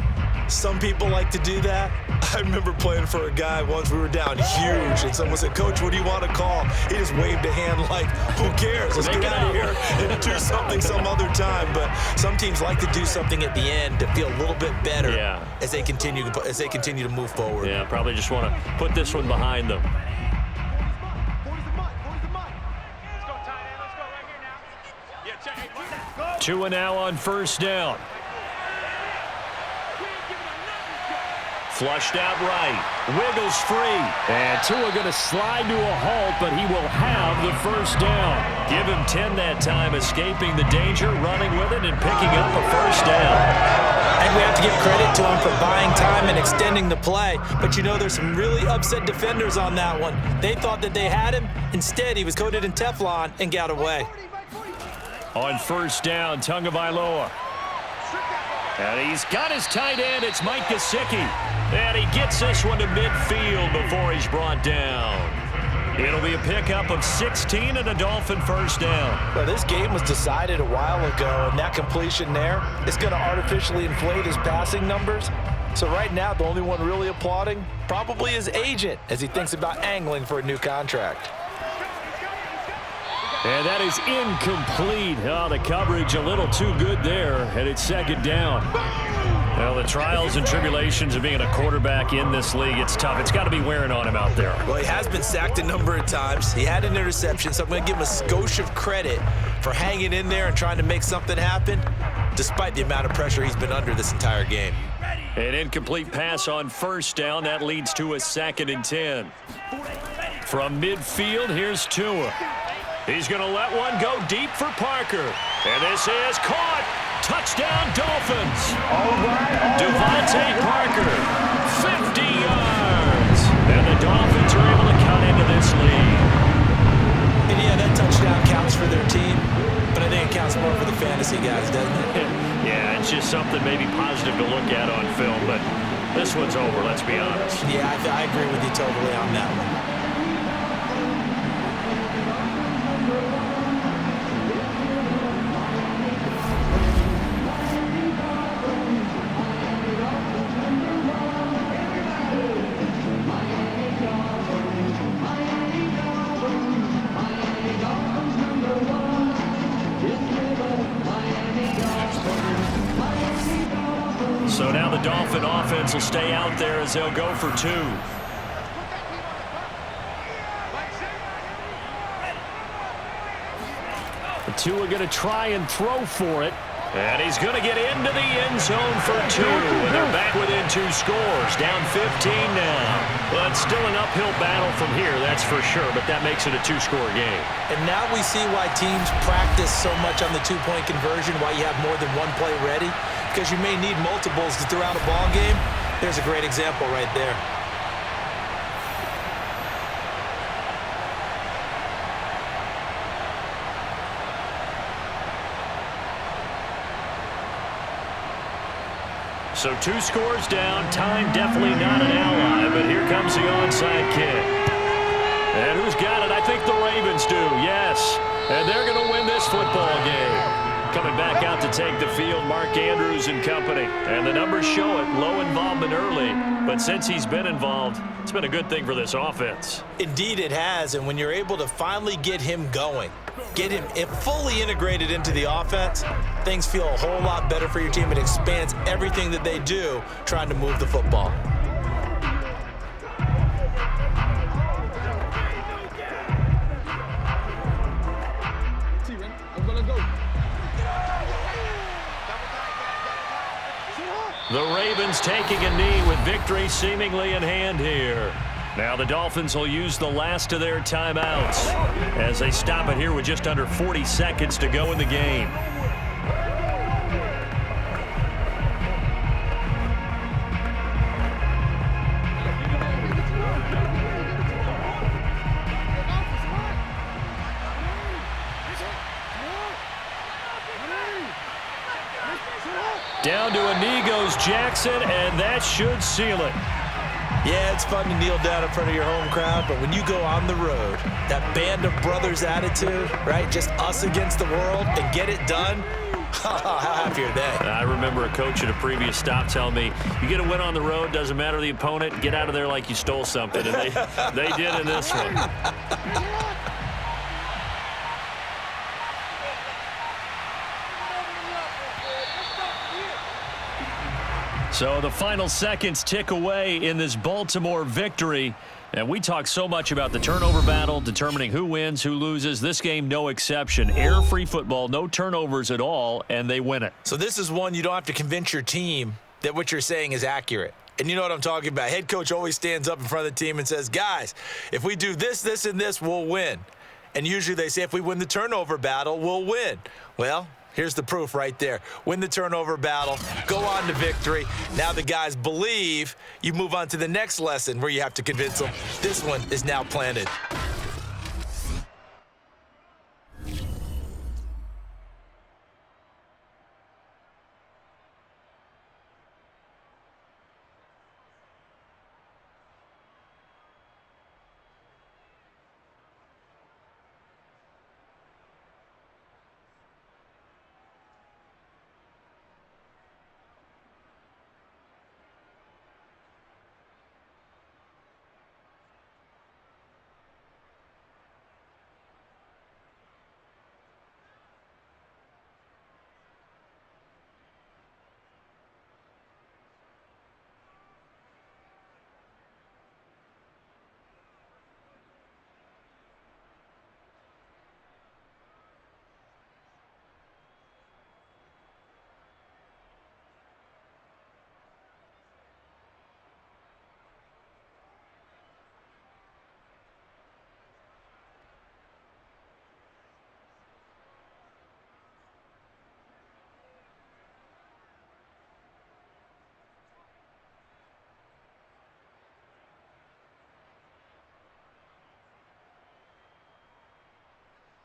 Some people like to do that. I remember playing for a guy once. We were down huge, and someone said, "Coach, what do you want to call?" He just waved a hand like, "Who cares? Let's get out of here and do something some other time." But some teams like to do something at the end to feel a little bit better as they continue to move forward. Yeah, probably just want to put this one behind them. Tua now on 1st down. Flushed out right. Wiggles free. And Tua going to slide to a halt, but he will have the 1st down. Give him 10 that time, escaping the danger, running with it, and picking up a 1st down. And we have to give credit to him for buying time and extending the play. But you know, there's some really upset defenders on that one. They thought that they had him. Instead, he was coated in Teflon and got away. On 1st down, Tagovailoa. And he's got his tight end. It's Mike Gesicki. And he gets this one to midfield before he's brought down. It'll be a pickup of 16 and a Dolphin 1st down. Well, this game was decided a while ago, and that completion there is going to artificially inflate his passing numbers. So right now, the only one really applauding probably his agent as he thinks about angling for a new contract. And that is incomplete. Oh, the coverage a little too good there, and it's 2nd down. Well, the trials and tribulations of being a quarterback in this league, it's tough. It's got to be wearing on him out there. Well, he has been sacked a number of times. He had an interception, so I'm going to give him a skosh of credit for hanging in there and trying to make something happen. despite the amount of pressure he's been under this entire game. An incomplete pass on first down. That leads to a 2nd and 10. From midfield, here's Tua. He's going to let one go deep for Parker. And this is caught. Touchdown, Dolphins. Devontae Parker, 50 yards. And the Dolphins are able to cut into this lead. And yeah, that touchdown counts for their team, but I think it counts more for the fantasy guys, doesn't it? Yeah, it's just something maybe positive to look at on film, but this one's over, let's be honest. Yeah, I agree with you totally on that one. So now the Dolphin offense will stay out there as they'll go for 2. The Tua going to try and throw for it. And he's going to get into the end zone for 2. And they're back within 2 scores. Down 15 now. But still an uphill battle from here, that's for sure. But that makes it a 2-score game. And now we see why teams practice so much on the 2-point conversion, why you have more than one play ready. Because you may need multiples throughout a ball game. There's a great example right there. So 2 scores down. Time definitely not an ally, but here comes the onside kick. And who's got it? I think the Ravens do, yes. And they're going to win this football game. Coming back out to take the field, Mark Andrews and company. And the numbers show it, low involvement early. But since he's been involved, it's been a good thing for this offense. Indeed it has, and when you're able to finally get him going, get him fully integrated into the offense, things feel a whole lot better for your team. It expands everything that they do trying to move the football. The Ravens taking a knee with victory seemingly in hand here. Now the Dolphins will use the last of their timeouts as they stop it here with just under 40 seconds to go in the game. Down to a knee goes Jackson, and that should seal it. Yeah, it's fun to kneel down in front of your home crowd, but when you go on the road, that band of brothers attitude, right? Just us against the world and get it done. How happy are they? I remember a coach at a previous stop telling me, you get a win on the road, doesn't matter the opponent, get out of there like you stole something. And they did in this one. So the final seconds tick away in this Baltimore victory. And we talk so much about the turnover battle, determining who wins, who loses. This game, no exception. Error-free football, no turnovers at all, and they win it. So this is one you don't have to convince your team that what you're saying is accurate. And you know what I'm talking about. Head coach always stands up in front of the team and says, guys, if we do this, this, and this, we'll win. And usually they say if we win the turnover battle, we'll win. Well, here's the proof right there. Win the turnover battle, go on to victory. Now the guys believe. You move on to the next lesson where you have to convince them. This one is now planted.